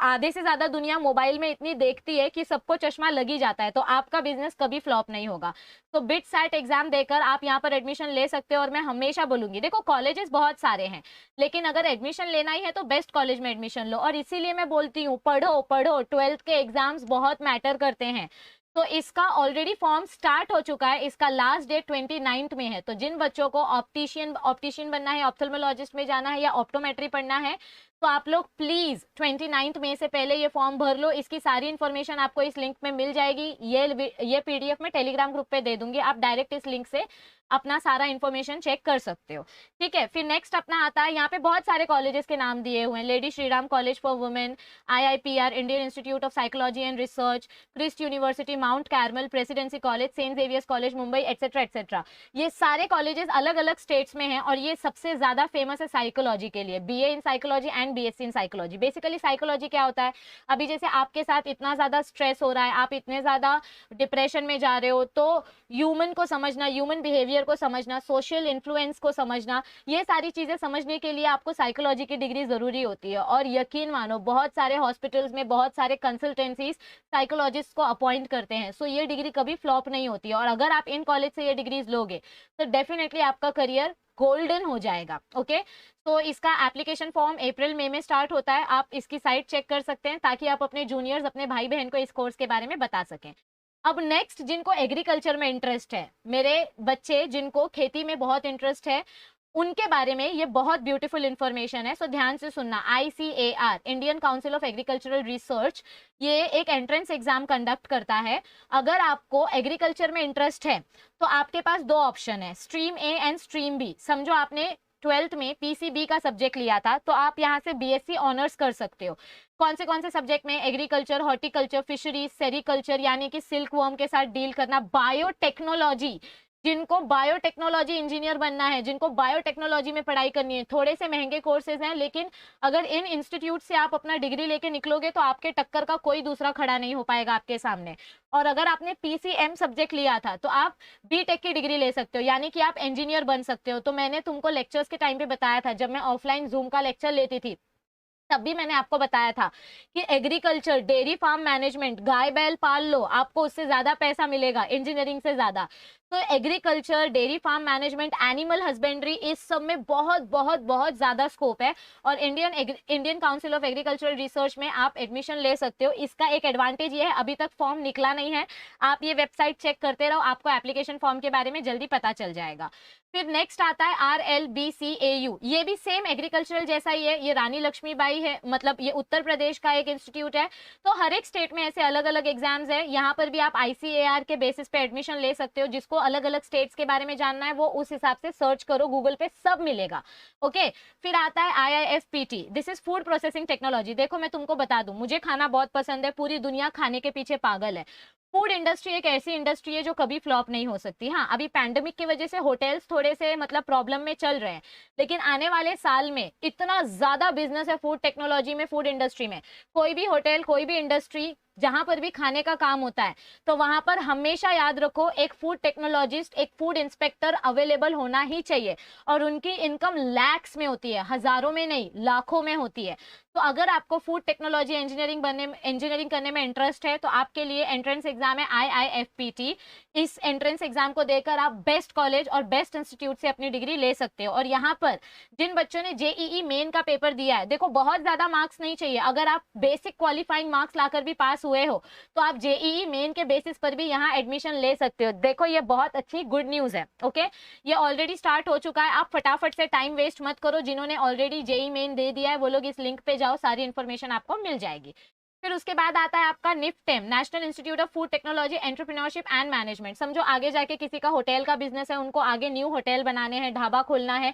आधे से ज्यादा दुनिया मोबाइल में इतनी देखती है कि सबको चश्मा लग ही जाता है, तो आपका बिजनेस कभी फ्लॉप नहीं होगा। तो बिट सेट एग्जाम देकर आप यहाँ पर एडमिशन ले सकते हो। और मैं हमेशा बोलूंगी, देखो कॉलेजेस बहुत सारे हैं, लेकिन अगर एडमिशन लेना ही है तो बेस्ट कॉलेज में एडमिशन लो। और इसीलिए मैं बोलती हूँ, पढ़ो 12th के एग्जाम्स बहुत मैटर करते हैं। तो इसका ऑलरेडी फॉर्म स्टार्ट हो चुका है, इसका लास्ट डेट 29 में है। तो जिन बच्चों को ऑप्टिशियन बनना है, ऑप्थेल्मोलॉजिस्ट में जाना है, या ऑप्टोमेट्री पढ़ना है, तो आप लोग प्लीज 29 मई से पहले ये फॉर्म भर लो। इसकी सारी इन्फॉर्मेशन आपको इस लिंक में मिल जाएगी। ये पीडीएफ में टेलीग्राम ग्रुप पे दे दूंगी, आप डायरेक्ट इस लिंक से अपना सारा इन्फॉर्मेशन चेक कर सकते हो। ठीक है, फिर नेक्स्ट अपना आता है, यहाँ पे बहुत सारे कॉलेजेस के नाम दिए हुए हैं। Lady Shriram college for women, IIPR Indian institute of psychology and research, Christ university, mount Carmel, presidency college, saint Xavier's college Mumbai, etcetera etcetera. ये सारे कॉलेजेस अलग अलग स्टेट्स में हैं, और ये सबसे ज्यादा फेमस है साइकोलॉजी के लिए, BA in psychology and BSc in psychology. Basically psychology क्या होता है, अभी जैसे आपके साथ इतना ज्यादा स्ट्रेस हो रहा है, आप इतने ज्यादा डिप्रेशन में जा रहे हो, तो ह्यूमन को समझना, ह्यूमन बिहेवियर को समझना, सोशल इन्फ्लुएंस को समझना, ये सारी चीजें समझने के लिए आपको साइकोलॉजी की डिग्री जरूरी होती है। और यकीन मानो बहुत सारे हॉस्पिटल्स में बहुत सारे कंसल्टेंसीज साइकोलॉजिस्ट को अपॉइंट करते हैं। सो ये डिग्री कभी फ्लॉप नहीं होती है, और अगर आप इन कॉलेज से ये डिग्रीज लोगे तो डेफिनेटली आपका करियर गोल्डन हो जाएगा। ओके तो इसका एप्लीकेशन फॉर्म अप्रैल मई में स्टार्ट होता है, आप इसकी साइट चेक कर सकते हैं, ताकि आप अपने जूनियर्स, अपने भाई बहन को इस कोर्स के बारे में बता सकें। अब नेक्स्ट, जिनको एग्रीकल्चर में इंटरेस्ट है, मेरे बच्चे जिनको खेती में बहुत इंटरेस्ट है, उनके बारे में ये बहुत ब्यूटीफुल इंफॉर्मेशन है। सो ध्यान से सुनना। ICAR Indian council of agricultural research, ये एक एंट्रेंस एग्जाम कंडक्ट करता है। अगर आपको एग्रीकल्चर में इंटरेस्ट है तो आपके पास 2 ऑप्शन है, stream A and stream B। समझो आपने ट्वेल्थ में पीसीबी का सब्जेक्ट लिया था तो आप यहाँ से बीएससी ऑनर्स कर सकते हो। कौन से सब्जेक्ट में? एग्रीकल्चर, हॉर्टिकल्चर, फिशरीज, सेरिकल्चर यानी कि सिल्क वर्म के साथ डील करना, बायोटेक्नोलॉजी, जिनको बायोटेक्नोलॉजी इंजीनियर बनना है, जिनको बायोटेक्नोलॉजी में पढ़ाई करनी है, थोड़े से महंगे कोर्सेज हैं, लेकिन अगर इन इंस्टीट्यूट से आप अपना डिग्री लेके निकलोगे तो आपके टक्कर का कोई दूसरा खड़ा नहीं हो पाएगा आपके सामने। और अगर आपने पीसीएम सब्जेक्ट लिया था तो आप बीटेक की डिग्री ले सकते हो, यानी कि आप इंजीनियर बन सकते हो। तो मैंने तुमको लेक्चर्स के टाइम पे बताया था, जब मैं ऑफलाइन जूम का लेक्चर लेती थी तब भी मैंने आपको बताया था कि एग्रीकल्चर, डेयरी फार्म मैनेजमेंट, गाय बैल पाल लो, आपको उससे ज्यादा पैसा मिलेगा इंजीनियरिंग से ज्यादा। तो agriculture, dairy farm management, animal husbandry, इस सब में बहुत बहुत बहुत ज्यादा स्कोप है और Indian council of agricultural research में आप एडमिशन ले सकते हो। इसका एक एडवांटेज ये है, अभी तक फॉर्म निकला नहीं है, आप ये वेबसाइट चेक करते रहो, आपको एप्लीकेशन फॉर्म के बारे में जल्दी पता चल जाएगा। फिर नेक्स्ट आता है RLBCAU, ये भी सेम एग्रीकल्चरल जैसा ही है, ये रानी लक्ष्मीबाई है, मतलब ये उत्तर प्रदेश का एक इंस्टीट्यूट है। तो हर एक स्टेट में ऐसे अलग अलग एग्जाम्स है, यहाँ पर भी आप ICAR के बेसिस पे एडमिशन ले सकते हो। जिसको अलग अलग स्टेट्स के बारे में जानना है वो उस हिसाब से सर्च करो, गूगल पे सब मिलेगा। ओके, फिर आता है IIFPT, this is food processing technology. देखो मैं तुमको बता दूं, मुझे खाना बहुत पसंद है, पूरी दुनिया खाने के पीछे पागल है। फूड इंडस्ट्री एक ऐसी इंडस्ट्री है जो कभी फ्लॉप नहीं हो सकती। हाँ, अभी पैंडेमिक की वजह से होटल्स थोड़े से मतलब प्रॉब्लम में चल रहे हैं, लेकिन आने वाले साल में इतना ज्यादा बिजनेस है फूड टेक्नोलॉजी में, फूड इंडस्ट्री में। कोई भी होटल, कोई भी इंडस्ट्री जहां पर भी खाने का काम होता है तो वहां पर हमेशा याद रखो एक फूड टेक्नोलॉजिस्ट, एक फूड इंस्पेक्टर अवेलेबल होना ही चाहिए। और उनकी इनकम लैक्स में होती है, हजारों में नहीं, लाखों में होती है। तो अगर आपको फूड टेक्नोलॉजी इंजीनियरिंग करने में इंटरेस्ट है तो आपके लिए एंट्रेंस एग्जाम है IIFPT। इस एंट्रेंस एग्जाम को देकर आप बेस्ट कॉलेज और बेस्ट इंस्टीट्यूट से अपनी डिग्री ले सकते हो। और यहाँ पर जिन बच्चों ने JEE मेन का पेपर दिया है, देखो बहुत ज्यादा मार्क्स नहीं चाहिए, अगर आप बेसिक क्वालिफाइंग मार्क्स लाकर भी पास हुए हो तो आप JEE मेन के बेसिस पर भी यहाँ एडमिशन ले सकते हो। देखो ये बहुत अच्छी गुड न्यूज है। ओके, ये ऑलरेडी स्टार्ट हो चुका है, आप फटाफट से टाइम वेस्ट मत करो। जिन्होंने ऑलरेडी JEE मेन दे दिया है वो लोग इस लिंक पे जाओ, सारी इन्फॉर्मेशन आपको मिल जाएगी। फिर उसके बाद आता है आपका NIFTEM, national institute of food technology entrepreneurship and management. समझो आगे जाके किसी का होटल का बिजनेस है, उनको आगे न्यू होटल बनाने हैं, ढाबा खोलना है,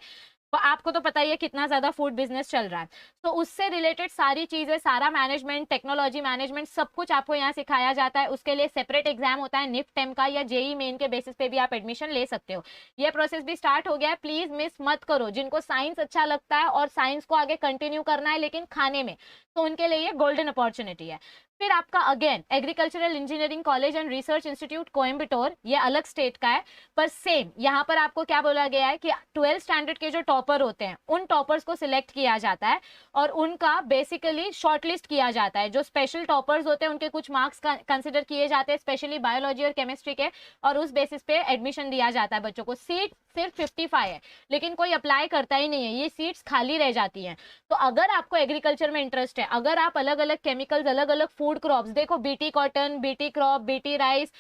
तो आपको तो पता ही है कितना ज्यादा फूड बिजनेस चल रहा है, तो उससे रिलेटेड सारी चीजें, सारा मैनेजमेंट, टेक्नोलॉजी मैनेजमेंट, सब कुछ आपको यहाँ सिखाया जाता है। उसके लिए सेपरेट एग्जाम होता है NIFTEM का, या JEE मेन के बेसिस पे भी आप एडमिशन ले सकते हो। ये प्रोसेस भी स्टार्ट हो गया है, प्लीज मिस मत करो। जिनको साइंस अच्छा लगता है और साइंस को आगे कंटिन्यू करना है लेकिन खाने में, तो उनके लिए ये गोल्डन अपॉर्चुनिटी है। फिर आपका again agricultural engineering college and research institute Coimbatore, ये अलग स्टेट का है, पर सेम यहाँ पर आपको क्या बोला गया है कि 12th स्टैंडर्ड के जो टॉपर होते हैं उन टॉपर्स को सिलेक्ट किया जाता है और उनका बेसिकली शॉर्टलिस्ट किया जाता है। जो स्पेशल टॉपर्स होते हैं उनके कुछ मार्क्स कंसिडर किए जाते हैं, स्पेशली बायोलॉजी और केमिस्ट्री के, और उस बेसिस पे एडमिशन दिया जाता है बच्चों को। सीट सिर्फ 55 है, लेकिन कोई अप्लाई करता ही नहीं है, ये सीट्स खाली रह जाती हैं। तो अगर आपको एग्रीकल्चर में इंटरेस्ट है, अगर आप अलग अलग केमिकल्स, अलग अलग फूड क्रॉप्स, देखो BT cotton, BT crop, BT rice,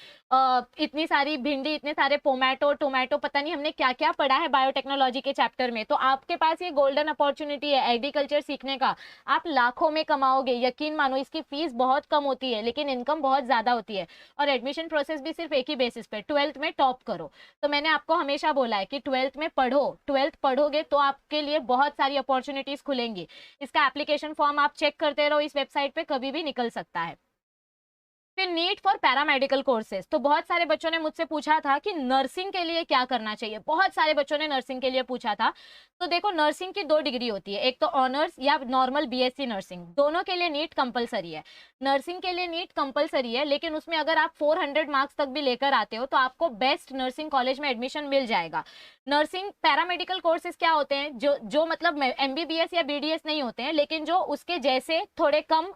इतनी सारी भिंडी, इतने सारे टोमेटो, पता नहीं हमने क्या क्या पढ़ा है बायोटेक्नोलॉजी के चैप्टर में, तो आपके पास ये गोल्डन अपॉर्चुनिटी है एग्रीकल्चर सीखने का। आप लाखों में कमाओगे, यकीन मानो। इसकी फीस बहुत कम होती है लेकिन इनकम बहुत ज्यादा होती है, और एडमिशन प्रोसेस भी सिर्फ एक ही बेसिस पे, 12th में टॉप करो। तो मैंने आपको हमेशा बोला है कि 12th में पढ़ो, 12th पढ़ोगे तो आपके लिए बहुत सारी अपॉर्चुनिटीज खुलेंगी। इसका एप्लीकेशन फॉर्म आप चेक करते रहो, इस वेबसाइट पे कभी भी निकल सकता है। फिर नीट फॉर पैरामेडिकल कोर्सेज, तो बहुत सारे बच्चों ने मुझसे पूछा था कि नर्सिंग के लिए क्या करना चाहिए, बहुत सारे बच्चों ने नर्सिंग के लिए पूछा था। तो देखो नर्सिंग की 2 डिग्री होती है, एक तो ऑनर्स या नॉर्मल BSc नर्सिंग, दोनों के लिए नीट कंपलसरी है। नर्सिंग के लिए नीट कंपलसरी है, लेकिन उसमें अगर आप 400 मार्क्स तक भी लेकर आते हो तो आपको बेस्ट नर्सिंग कॉलेज में एडमिशन मिल जाएगा। नर्सिंग पैरामेडिकल कोर्सेज क्या होते हैं, जो मतलब MBBS या BDS नहीं होते हैं, लेकिन जो उसके जैसे थोड़े कम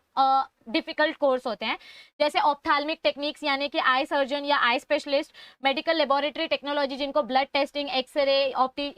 डिफिकल्ट कोर्स होते हैं, जैसे ऑप्थाल्मिक टेक्निक्स यानी कि आई सर्जन या eye specialist, medical laboratory technology जिनको ब्लड टेस्टिंग, एक्सरे,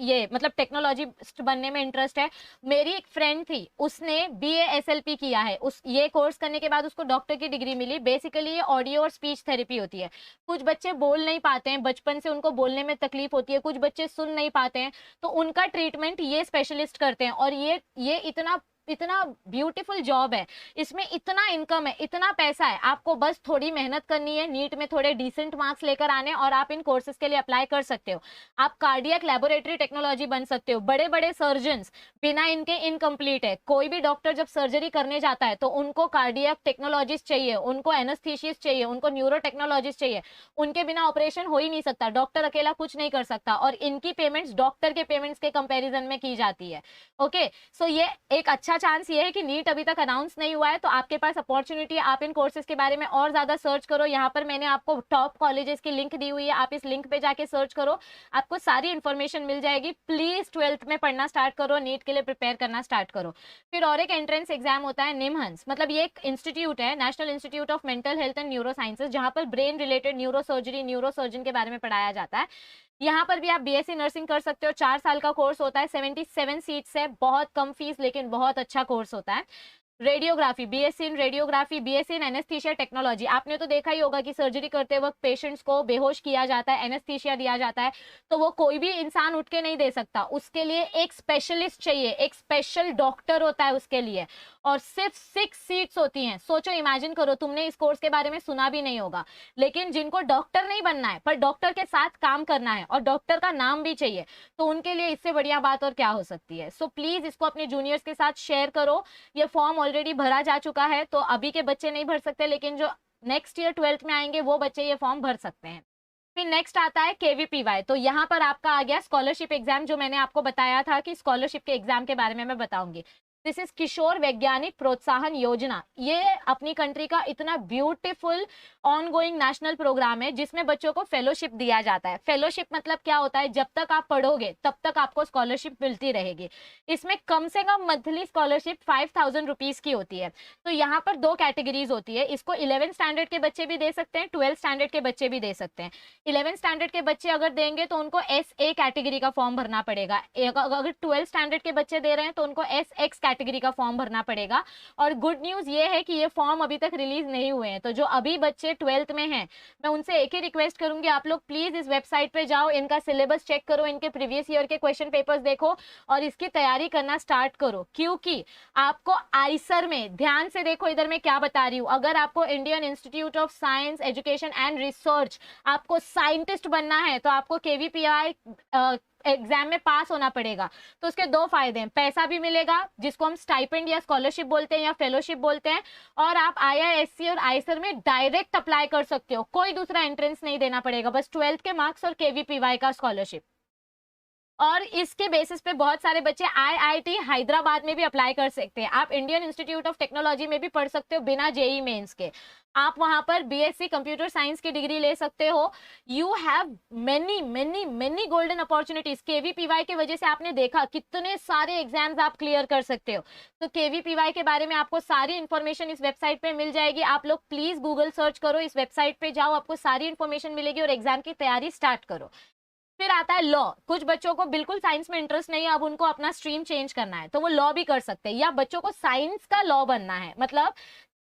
ये मतलब टेक्नोलॉजिस्ट बनने में इंटरेस्ट है। मेरी एक फ्रेंड थी, उसने BA SLP किया है, ये कोर्स करने के बाद उसको डॉक्टर की डिग्री मिली। बेसिकली ये ऑडियो और स्पीच थेरेपी होती है। कुछ बच्चे बोल नहीं पाते हैं, बचपन से उनको बोलने में तकलीफ होती है, कुछ बच्चे सुन नहीं पाते हैं, तो उनका ट्रीटमेंट ये स्पेशलिस्ट करते हैं। और ये इतना इतना ब्यूटीफुल जॉब है, इसमें इतना इनकम है, इतना पैसा है, आपको बस थोड़ी मेहनत करनी है, नीट में थोड़े डिसेंट मार्क्स लेकर आने और आप इन कोर्सेज के लिए अप्लाई कर सकते हो। आप कार्डियक लेबोरेटरी टेक्नोलॉजी बन सकते हो। बड़े बड़े सर्जन्स बिना इनके इनकम्प्लीट है। कोई भी डॉक्टर जब सर्जरी करने जाता है तो उनको कार्डियक टेक्नोलॉजिस्ट चाहिए, उनको एनेस्थीसिस्ट चाहिए, उनको न्यूरो टेक्नोलॉजिस्ट चाहिए, उनके बिना ऑपरेशन हो ही नहीं सकता। डॉक्टर अकेला कुछ नहीं कर सकता और इनकी पेमेंट्स डॉक्टर के पेमेंट्स के कंपैरिजन में की जाती है। ओके, सो ये एक अच्छा चांस ये है कि नीट अभी तक अनाउंस नहीं हुआ है, तो आपके पास अपॉर्चुनिटी है, आप इन कोर्सेज के बारे में और ज्यादा सर्च करो। यहाँ पर मैंने आपको टॉप कॉलेजेस की लिंक दी हुई है, आप इस लिंक पे जाके सर्च करो, आपको सारी इंफॉर्मेशन मिल जाएगी। प्लीज 12th में पढ़ना स्टार्ट करो, नीट के लिए प्रिपेयर करना स्टार्ट करो। फिर और एक एंट्रेंस एग्जाम होता है निमहंस, मतलब ये एक इंस्टीट्यूट है, national institute of mental health and neuro sciences, जहां पर brain related neuro surgery, neuro surgeon के बारे में पढ़ाया जाता है। यहाँ पर भी आप बीएससी नर्सिंग कर सकते हो, 4 साल का कोर्स होता है, 77 सीट्स है, बहुत कम फीस लेकिन बहुत अच्छा कोर्स होता है। Radiography, BSc in radiography, BSc in anaesthesia technology, आपने तो देखा ही होगा कि सर्जरी करते वक्त पेशेंट्स को बेहोश किया जाता है, एनेस्थीसिया दिया जाता है, तो वो कोई भी इंसान उठ के नहीं दे सकता, उसके लिए एक स्पेशलिस्ट चाहिए, एक स्पेशल डॉक्टर होता है उसके लिए, और सिर्फ 6 सीट्स होती हैं। सोचो, इमेजिन करो, तुमने इस कोर्स के बारे में सुना भी नहीं होगा, लेकिन जिनको डॉक्टर नहीं बनना है पर डॉक्टर के साथ काम करना है और डॉक्टर का नाम भी चाहिए, तो उनके लिए इससे बढ़िया बात और क्या हो सकती है। सो प्लीज इसको अपने जूनियर्स के साथ शेयर करो। ये फॉर्म ऑलरेडी भरा जा चुका है, तो अभी के बच्चे नहीं भर सकते, लेकिन जो नेक्स्ट ईयर 12th में आएंगे वो बच्चे ये फॉर्म भर सकते हैं। फिर नेक्स्ट आता है केवीपीवाई, तो यहाँ पर आपका आ गया स्कॉलरशिप एग्जाम, जो मैंने आपको बताया था कि स्कॉलरशिप के एग्जाम के बारे में मैं बताऊंगी। दिस इज किशोर वैज्ञानिक प्रोत्साहन योजना। ये अपनी कंट्री का इतना ब्यूटीफुल ऑनगोइंग नेशनल प्रोग्राम है जिसमें बच्चों को फेलोशिप दिया जाता है। फेलोशिप मतलब क्या होता है, जब तक आप पढ़ोगे तब तक आपको स्कॉलरशिप मिलती रहेगी। इसमें कम से कम मंथली स्कॉलरशिप 5000 रुपीज की होती है। तो यहाँ पर 2 कैटेगरीज होती है, इसको 11th स्टैंडर्ड के बच्चे भी दे सकते हैं, 12th स्टैंडर्ड के बच्चे भी दे सकते हैं। 11th स्टैंडर्ड के बच्चे अगर देंगे तो उनको SA कैटेगरी का फॉर्म भरना पड़ेगा, अगर 12th स्टैंडर्ड के बच्चे दे रहे हैं तो उनको SX कैटेगरी का फॉर्म भरना पड़ेगा। और गुड न्यूज ये है कि ये फॉर्म अभी तक रिलीज नहीं हुए हैं, तो जो अभी बच्चे 12th में हैं, मैं उनसे एक ही रिक्वेस्ट करूंगी, आप लोग प्लीज इस वेबसाइट पे जाओ, इनका सिलेबस चेक करो, इनके प्रीवियस ईयर के क्वेश्चन पेपर्स देखो और इसकी तैयारी करना स्टार्ट करो। क्योंकि आपको आइसर में, ध्यान से देखो इधर मैं क्या बता रही हूँ, अगर आपको Indian institute of science education and research, आपको साइंटिस्ट बनना है तो आपको केवीपीआई एग्जाम में पास होना पड़ेगा। तो उसके 2 फायदे हैं, पैसा भी मिलेगा जिसको हम स्टाइपेंड या स्कॉलरशिप बोलते हैं या फेलोशिप बोलते हैं, और आप IISc और आइसर में डायरेक्ट अप्लाई कर सकते हो, कोई दूसरा एंट्रेंस नहीं देना पड़ेगा, बस 12th के मार्क्स और केवीपीवाई का स्कॉलरशिप। और इसके बेसिस पे बहुत सारे बच्चे IIT हैदराबाद में भी अप्लाई कर सकते हैं। आप इंडियन इंस्टीट्यूट ऑफ टेक्नोलॉजी में भी पढ़ सकते हो बिना JEE मेंस के, आप वहां पर BSc कंप्यूटर साइंस की डिग्री ले सकते हो। You have many many many golden opportunities. KVPY की वजह से आपने देखा कितने सारे एग्जाम्स आप क्लियर कर सकते हो। तो केवीपीवाई के बारे में आपको सारी इंफॉर्मेशन इस वेबसाइट पे मिल जाएगी। आप लोग प्लीज गूगल सर्च करो, इस वेबसाइट पे जाओ, आपको सारी इंफॉर्मेशन मिलेगी और एग्जाम की तैयारी स्टार्ट करो। फिर आता है लॉ। कुछ बच्चों को बिल्कुल साइंस में इंटरेस्ट नहीं है, अब उनको अपना स्ट्रीम चेंज करना है तो वो लॉ भी कर सकते हैं, या बच्चों को साइंस का लॉ बनना है, मतलब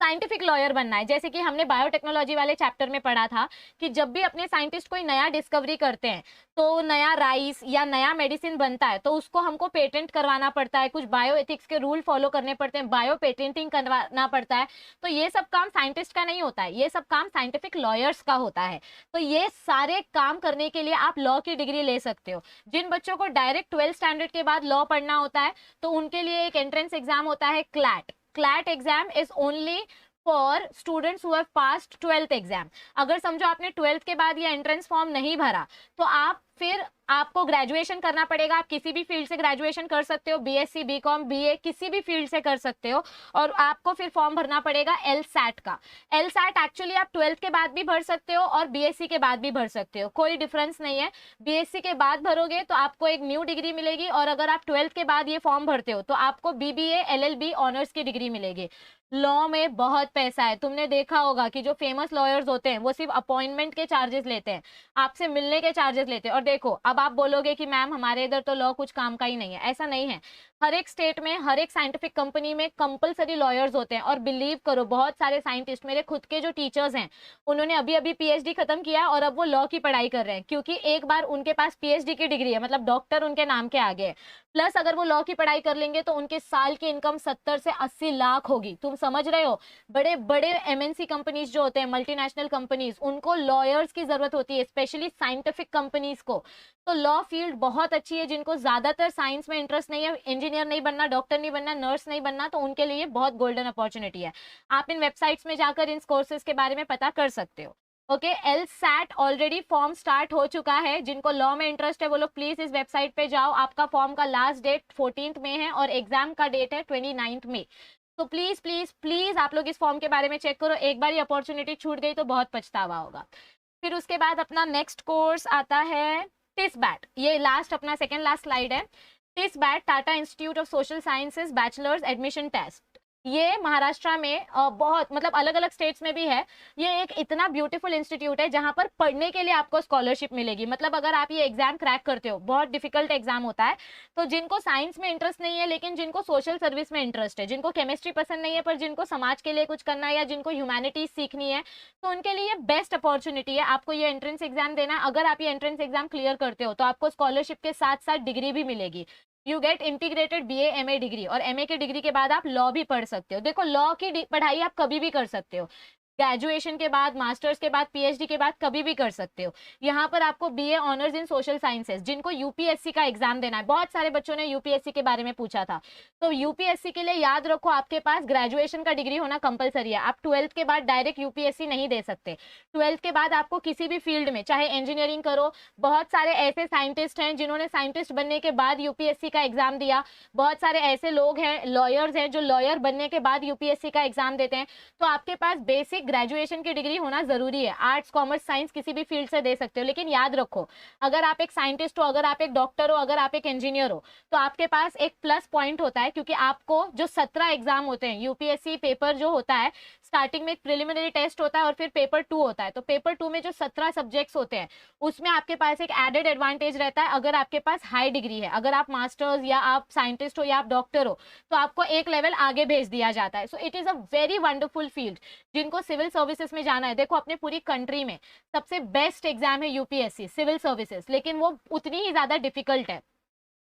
साइंटिफिक लॉयर बनना है। जैसे कि हमने बायोटेक्नोलॉजी वाले चैप्टर में पढ़ा था कि जब भी अपने साइंटिस्ट कोई नया डिस्कवरी करते हैं, तो नया राइस या नया मेडिसिन बनता है तो उसको हमको पेटेंट करवाना पड़ता है, कुछ बायो एथिक्स के रूल फॉलो करने पड़ते हैं, बायो पेटेंटिंग करवाना पड़ता है। तो ये सब काम साइंटिस्ट का नहीं होता है, ये सब काम साइंटिफिक लॉयर्स का होता है। तो ये सारे काम करने के लिए आप लॉ की डिग्री ले सकते हो। जिन बच्चों को डायरेक्ट 12th स्टैंडर्ड के बाद लॉ पढ़ना होता है तो उनके लिए एक एंट्रेंस एग्जाम होता है CLAT. CLAT exam is only for students who have passed 12th exam. अगर समझो आपने 12th के बाद ये एंट्रेंस फॉर्म नहीं भरा तो आप फिर आपको ग्रेजुएशन करना पड़ेगा। आप किसी भी फील्ड से ग्रेजुएशन कर सकते हो, BSc BCom BA किसी भी फील्ड से कर सकते हो, और आपको फिर फॉर्म भरना पड़ेगा LSAT का। LSAT एक्चुअली आप 12th के बाद भी भर सकते हो और BSc के बाद भी भर सकते हो, कोई डिफरेंस नहीं है। BSc के बाद भरोगे तो आपको एक न्यू डिग्री मिलेगी, और अगर आप 12th के बाद ये फॉर्म भरते हो तो आपको BBA LLB ऑनर्स की डिग्री मिलेगी। लॉ में बहुत पैसा है, तुमने देखा होगा कि जो फेमस लॉयर्स होते हैं वो सिर्फ अपॉइंटमेंट के चार्जेस लेते हैं, आपसे मिलने के चार्जेस लेते हैं। और देखो अब आप बोलोगे कि मैम हमारे इधर तो लॉ कुछ काम का ही नहीं है, ऐसा नहीं है। हर एक स्टेट में, हर एक साइंटिफिक कंपनी में कंपलसरी लॉयर्स होते हैं। और बिलीव करो बहुत सारे साइंटिस्ट, मेरे खुद के जो टीचर्स हैं, उन्होंने अभी अभी पीएचडी खत्म किया और अब वो लॉ की पढ़ाई कर रहे हैं, क्योंकि एक बार उनके पास पीएचडी की डिग्री है, मतलब डॉक्टर उनके नाम के आगे है, प्लस अगर वो लॉ की पढ़ाई कर लेंगे तो उनके साल की इनकम 70 से 80 लाख होगी। तुम समझ रहे हो? बड़े बड़े एमएनसी कंपनीज जो होते हैं, मल्टीनेशनल कंपनीज, उनको लॉयर्स की जरूरत होती है, स्पेशली साइंटिफिक कंपनीज को। तो लॉ फील्ड बहुत अच्छी है। जिनको ज्यादातर साइंस में इंटरेस्ट नहीं है, इंजीनियर नहीं बनना, डॉक्टर नहीं बनना, नर्स नहीं बनना, तो उनके लिए बहुत गोल्डन अपॉर्चुनिटी है। आप इन वेबसाइट्स में जाकर इन कोर्सेज के बारे में पता कर सकते हो। Okay, LSAT already form start हो चुका है। जिनको लॉ में इंटरेस्ट है वो लोग प्लीज इस वेबसाइट पे जाओ। आपका फॉर्म का लास्ट डेट 14th में है और एग्जाम का डेट है 29th में। तो प्लीज प्लीज प्लीज आप लोग इस फॉर्म के बारे में चेक करो। एक बार ये अपॉर्चुनिटी छूट गई तो बहुत पछतावा होगा। फिर उसके बाद अपना नेक्स्ट कोर्स आता है टिसबैट। ये लास्ट अपना सेकेंड लास्ट स्लाइड है। TISSBAT, Tata institute of social sciences bachelors admission test. ये महाराष्ट्र में बहुत, मतलब अलग अलग स्टेट्स में भी है। ये एक इतना ब्यूटीफुल इंस्टीट्यूट है जहां पर पढ़ने के लिए आपको स्कॉलरशिप मिलेगी। मतलब अगर आप ये एग्जाम क्रैक करते हो, बहुत डिफिकल्ट एग्जाम होता है, तो जिनको साइंस में इंटरेस्ट नहीं है लेकिन जिनको सोशल सर्विस में इंटरेस्ट है, जिनको केमिस्ट्री पसंद नहीं है पर जिनको समाज के लिए कुछ करना है या जिनको ह्यूमैनिटीज सीखनी है, तो उनके लिए बेस्ट अपॉर्चुनिटी है। आपको ये एंट्रेंस एग्जाम देना है। अगर आप ये एंट्रेंस एग्जाम क्लियर करते हो तो आपको स्कॉलरशिप के साथ साथ डिग्री भी मिलेगी। You get integrated BA MA degree, और MA की डिग्री के बाद आप लॉ भी पढ़ सकते हो। देखो लॉ की पढ़ाई आप कभी भी कर सकते हो, ग्रेजुएशन के बाद, मास्टर्स के बाद, PhD के बाद कभी भी कर सकते हो। यहाँ पर आपको BA honours in social sciences, जिनको UPSC का एग्जाम देना है, बहुत सारे बच्चों ने UPSC के बारे में पूछा था, तो UPSC के लिए याद रखो आपके पास ग्रेजुएशन का डिग्री होना कंपलसरी है। आप 12th के बाद डायरेक्ट UPSC नहीं दे सकते। 12th के बाद आपको किसी भी फील्ड में, चाहे इंजीनियरिंग करो, बहुत सारे ऐसे साइंटिस्ट हैं जिन्होंने साइंटिस्ट बनने के बाद UPSC का एग्जाम दिया, बहुत सारे ऐसे लोग हैं, लॉयर्स हैं, जो लॉयर बनने के बाद UPSC का एग्जाम देते हैं। तो आपके पास बेसिक ग्रेजुएशन की डिग्री होना जरूरी है। आर्ट्स, कॉमर्स, साइंस किसी भी फील्ड से दे सकते हो, लेकिन याद रखो अगर आप एक साइंटिस्ट हो, अगर आप एक डॉक्टर हो, अगर आप एक इंजीनियर हो, तो आपके पास एक प्लस पॉइंट होता है, क्योंकि आपको जो 17 एग्जाम होते हैं, UPSC पेपर जो होता है, स्टार्टिंग में एक प्रिलिमिनरी टेस्ट होता है और फिर पेपर 2 होता है। तो पेपर 2 में जो 17 सब्जेक्ट्स होते हैं उसमें आपके पास एक एडेड एडवांटेज रहता है। अगर आपके पास हाई डिग्री है, अगर आप मास्टर्स या आप साइंटिस्ट हो या आप डॉक्टर हो, तो आपको एक लेवल आगे भेज दिया जाता है। So it is a very wonderful field. जिनको सिविल सर्विसेज में जाना है, देखो अपने पूरी कंट्री में सबसे बेस्ट एग्जाम है UPSC सिविल सर्विसेज, लेकिन वो उतनी ही ज्यादा डिफिकल्ट है।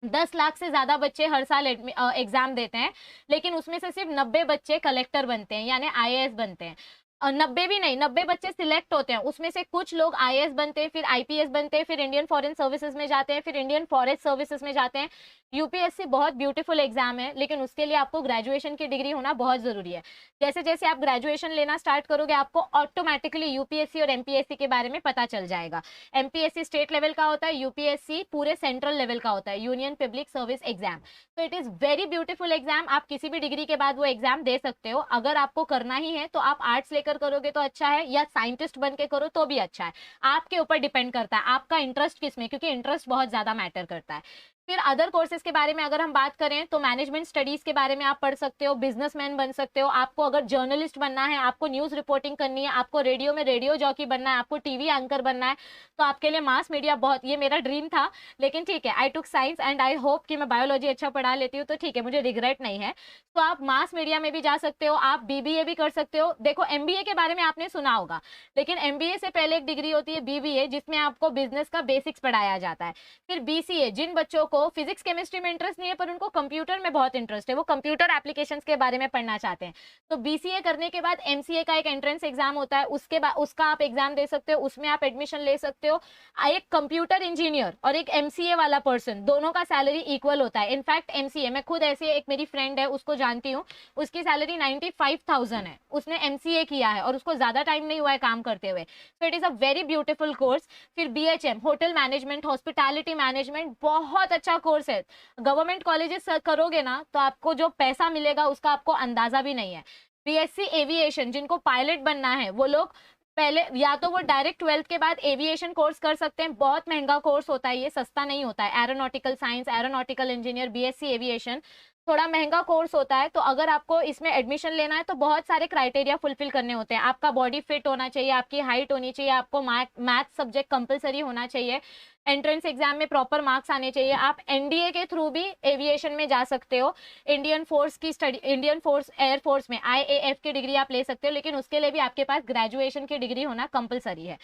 10 लाख से ज्यादा बच्चे हर साल एग्जाम देते हैं, लेकिन उसमें से सिर्फ 90 बच्चे कलेक्टर बनते हैं, यानी IAS बनते हैं। 90 भी नहीं, 90 बच्चे सिलेक्ट होते हैं, उसमें से कुछ लोग IAS बनते हैं, फिर IPS बनते हैं, फिर इंडियन फॉरेन सर्विसेज में जाते हैं, फिर इंडियन फॉरेस्ट सर्विसेज में जाते हैं। UPSC बहुत ब्यूटीफुल एग्जाम है, लेकिन उसके लिए आपको ग्रेजुएशन की डिग्री होना बहुत जरूरी है। जैसे जैसे आप ग्रेजुएशन लेना स्टार्ट करोगे, आपको ऑटोमेटिकली UPSC और MPSC के बारे में पता चल जाएगा। MPSC स्टेट लेवल का होता है, UPSC पूरे सेंट्रल लेवल का होता है, यूनियन पब्लिक सर्विस एग्जाम। तो it is very beautiful exam. आप किसी भी डिग्री के बाद वो एग्जाम दे सकते हो। अगर आपको करना ही है तो आप आर्ट्स लेकर करोगे तो अच्छा है, या साइंटिस्ट बन के करो तो भी अच्छा है। आपके ऊपर डिपेंड करता है आपका इंटरेस्ट किसमें, क्योंकि इंटरेस्ट बहुत ज्यादा मैटर करता है। फिर अदर कोर्सेज के बारे में अगर हम बात करें तो मैनेजमेंट स्टडीज के बारे में आप पढ़ सकते हो, बिजनेसमैन बन सकते हो। आपको अगर जर्नलिस्ट बनना है, आपको न्यूज रिपोर्टिंग करनी है, आपको रेडियो में रेडियो जॉकी बनना है, आपको टीवी एंकर बनना है, तो आपके लिए मास मीडिया बहुत, ये मेरा ड्रीम था, लेकिन ठीक है, आई टुक साइंस एंड आई होप कि मैं बायोलॉजी अच्छा पढ़ा लेती हूँ, तो ठीक है, मुझे रिग्रेट नहीं है। तो आप मास मीडिया में भी जा सकते हो, आप BBA भी कर सकते हो। देखो MBA के बारे में आपने सुना होगा, लेकिन MBA से पहले एक डिग्री होती है BBA, जिसमें आपको बिजनेस का बेसिक्स पढ़ाया जाता है। फिर BCA, जिन बच्चों को फिजिक्स केमिस्ट्री में इंटरेस्ट नहीं है पर उनको कंप्यूटर में बहुत इंटरेस्ट है, वो कंप्यूटर एप्लीकेशंस के बारे में पढ़ना चाहते हैं, तो BCA करने के बाद MCA का एक एंट्रेंस एग्जाम होता है, उसके बाद उसका आप एग्जाम दे सकते हो, उसमें आप एडमिशन ले सकते हो। एक कंप्यूटर इंजीनियर और एक MCA वाला पर्सन, दोनों का सैलरी इक्वल होता है। इनफैक्ट MCA, मैं खुद ऐसे एक मेरी फ्रेंड है उसको जानती हूँ, उसकी सैलरी 95,000 है, उसने MCA किया है और उसको ज्यादा टाइम नहीं हुआ है काम करते हुए। So it is a very beautiful course. फिर BHM, hotel management, hospitality management, बहुत अच्छा कोर्स है। गवर्नमेंट कॉलेजेस करोगे ना तो आपको जो पैसा मिलेगा उसका आपको अंदाजा भी नहीं है। BSc एविएशन, जिनको पायलट बनना है वो लोग पहले या तो वो डायरेक्ट 12th के बाद एविएशन कोर्स कर सकते हैं। बहुत महंगा कोर्स होता है ये, सस्ता नहीं होता है। Aeronautical science, aeronautical engineer, BSc aviation थोड़ा महंगा कोर्स होता है, तो अगर आपको इसमें एडमिशन लेना है तो बहुत सारे क्राइटेरिया फुलफिल करने होते हैं। आपका बॉडी फिट होना चाहिए, आपकी हाइट होनी चाहिए, आपको मैथ सब्जेक्ट कंपलसरी होना चाहिए, एंट्रेंस एग्जाम में प्रॉपर मार्क्स आने चाहिए। आप एनडीए के थ्रू भी एविएशन में जा सकते हो, इंडियन फोर्स की स्टडी, इंडियन फोर्स एयरफोर्स में आईएएफ की डिग्री आप ले सकते हो, लेकिन उसके लिए भी आपके पास ग्रेजुएशन की डिग्री होना कंपलसरी है।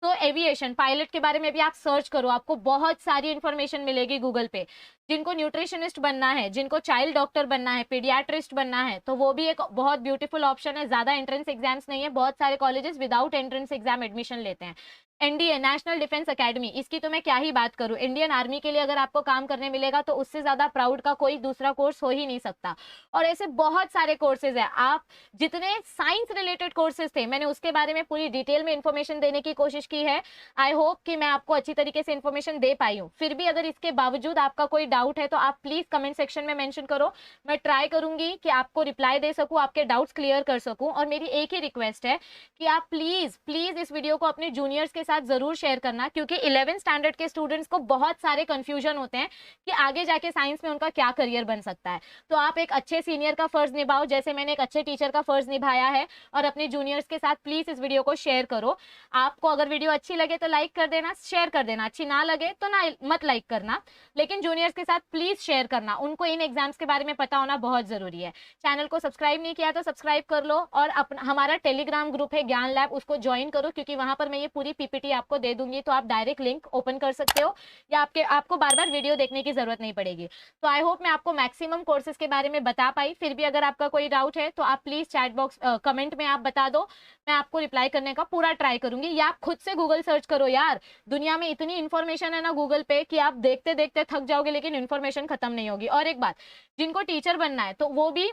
तो एविएशन पायलट के बारे में भी आप सर्च करो, आपको बहुत सारी इंफॉर्मेशन मिलेगी गूगल पे। जिनको न्यूट्रिशनिस्ट बनना है, जिनको चाइल्ड डॉक्टर बनना है, पीडियाट्रिस्ट बनना है, तो वो भी एक बहुत ब्यूटीफुल ऑप्शन है। ज्यादा एंट्रेंस एग्जाम्स नहीं है, बहुत सारे colleges without entrance exam admission लेते हैं। एनडीए नेशनल डिफेंस एकेडमी, इसकी तो मैं क्या ही बात करूं, इंडियन आर्मी के लिए अगर आपको काम करने मिलेगा तो उससे ज्यादा प्राउड का कोई दूसरा कोर्स हो ही नहीं सकता। और ऐसे बहुत सारे कोर्सेज है। आप जितने साइंस रिलेटेड कोर्सेज थे, मैंने उसके बारे में पूरी डिटेल में इंफॉर्मेशन देने की कोशिश की है। आई होप कि मैं आपको अच्छी तरीके से इंफॉर्मेशन दे पाई हूँ। फिर भी अगर इसके बावजूद आपका कोई डाउट है तो आप प्लीज कमेंट सेक्शन में मेंशन करो, मैं ट्राई करूंगी कि आपको रिप्लाई दे सकूं, आपके डाउट्स क्लियर कर सकूं। और मेरी एक ही रिक्वेस्ट है कि आप प्लीज प्लीज इस वीडियो को अपने जूनियर्स के साथ जरूर शेयर करना, क्योंकि 11th स्टैंडर्ड के स्टूडेंट्स को बहुत सारे कंफ्यूजन होते हैं कि आगे जाके साइंस में उनका क्या करियर बन सकता है। तो आप एक अच्छे सीनियर का फर्ज निभाओ, जैसे मैंने एक अच्छे टीचर का फर्ज निभाया है, और अपने जूनियर्स के साथ प्लीज इस वीडियो को शेयर करो। आपको अगर वीडियो अच्छी लगे तो लाइक कर देना, शेयर कर देना, अच्छी ना लगे तो ना मत लाइक करना, लेकिन जूनियर्स के साथ प्लीज शेयर करना, उनको इन एग्जाम्स के बारे में पता होना बहुत जरूरी है। चैनल को सब्सक्राइब नहीं किया तो सब्सक्राइब कर लो, और हमारा टेलीग्राम ग्रुप है ज्ञान लैब, उसको ज्वाइन करो, क्योंकि वहां पर मैं ये पूरी पीपीटी आपको दे दूंगी, तो आप डायरेक्ट लिंक ओपन कर सकते हो, या आपको बार बार वीडियो देखने की जरूरत नहीं पड़ेगी। तो आई होप मैं आपको मैक्सिमम कोर्सेज के बारे में बता पाई। फिर भी अगर आपका कोई डाउट है तो आप प्लीज चैट बॉक्स कमेंट में आप बता दो, मैं आपको रिप्लाई करने का पूरा ट्राई करूंगी। या आप खुद से गूगल सर्च करो यार, दुनिया में इतनी इंफॉर्मेशन है ना गूगल पे कि आप देखते देखते थक जाओगे, लेकिन इंफॉर्मेशन खत्म नहीं होगी। और एक बात, जिनको टीचर बनना है तो वो भी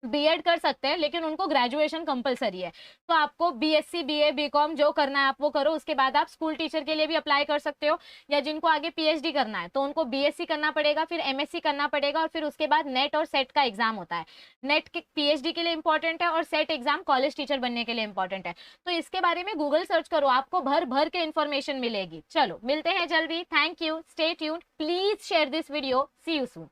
बीएड कर सकते हैं, लेकिन उनको ग्रेजुएशन कंपलसरी है। तो आपको बीएससी बीए बीकॉम जो करना है आप वो करो, उसके बाद आप स्कूल टीचर के लिए भी अप्लाई कर सकते हो। या जिनको आगे पीएचडी करना है तो उनको बीएससी करना पड़ेगा, फिर एमएससी करना पड़ेगा, और फिर उसके बाद नेट और सेट का एग्जाम होता है। नेट पीएचडी के लिए इंपॉर्टेंट है, और सेट एग्जाम कॉलेज टीचर बनने के लिए इंपॉर्टेंट है। तो इसके बारे में गूगल सर्च करो, आपको भर भर के इंफॉर्मेशन मिलेगी। चलो मिलते हैं जल्दी, thank you, stay tuned, please share this video, see you soon.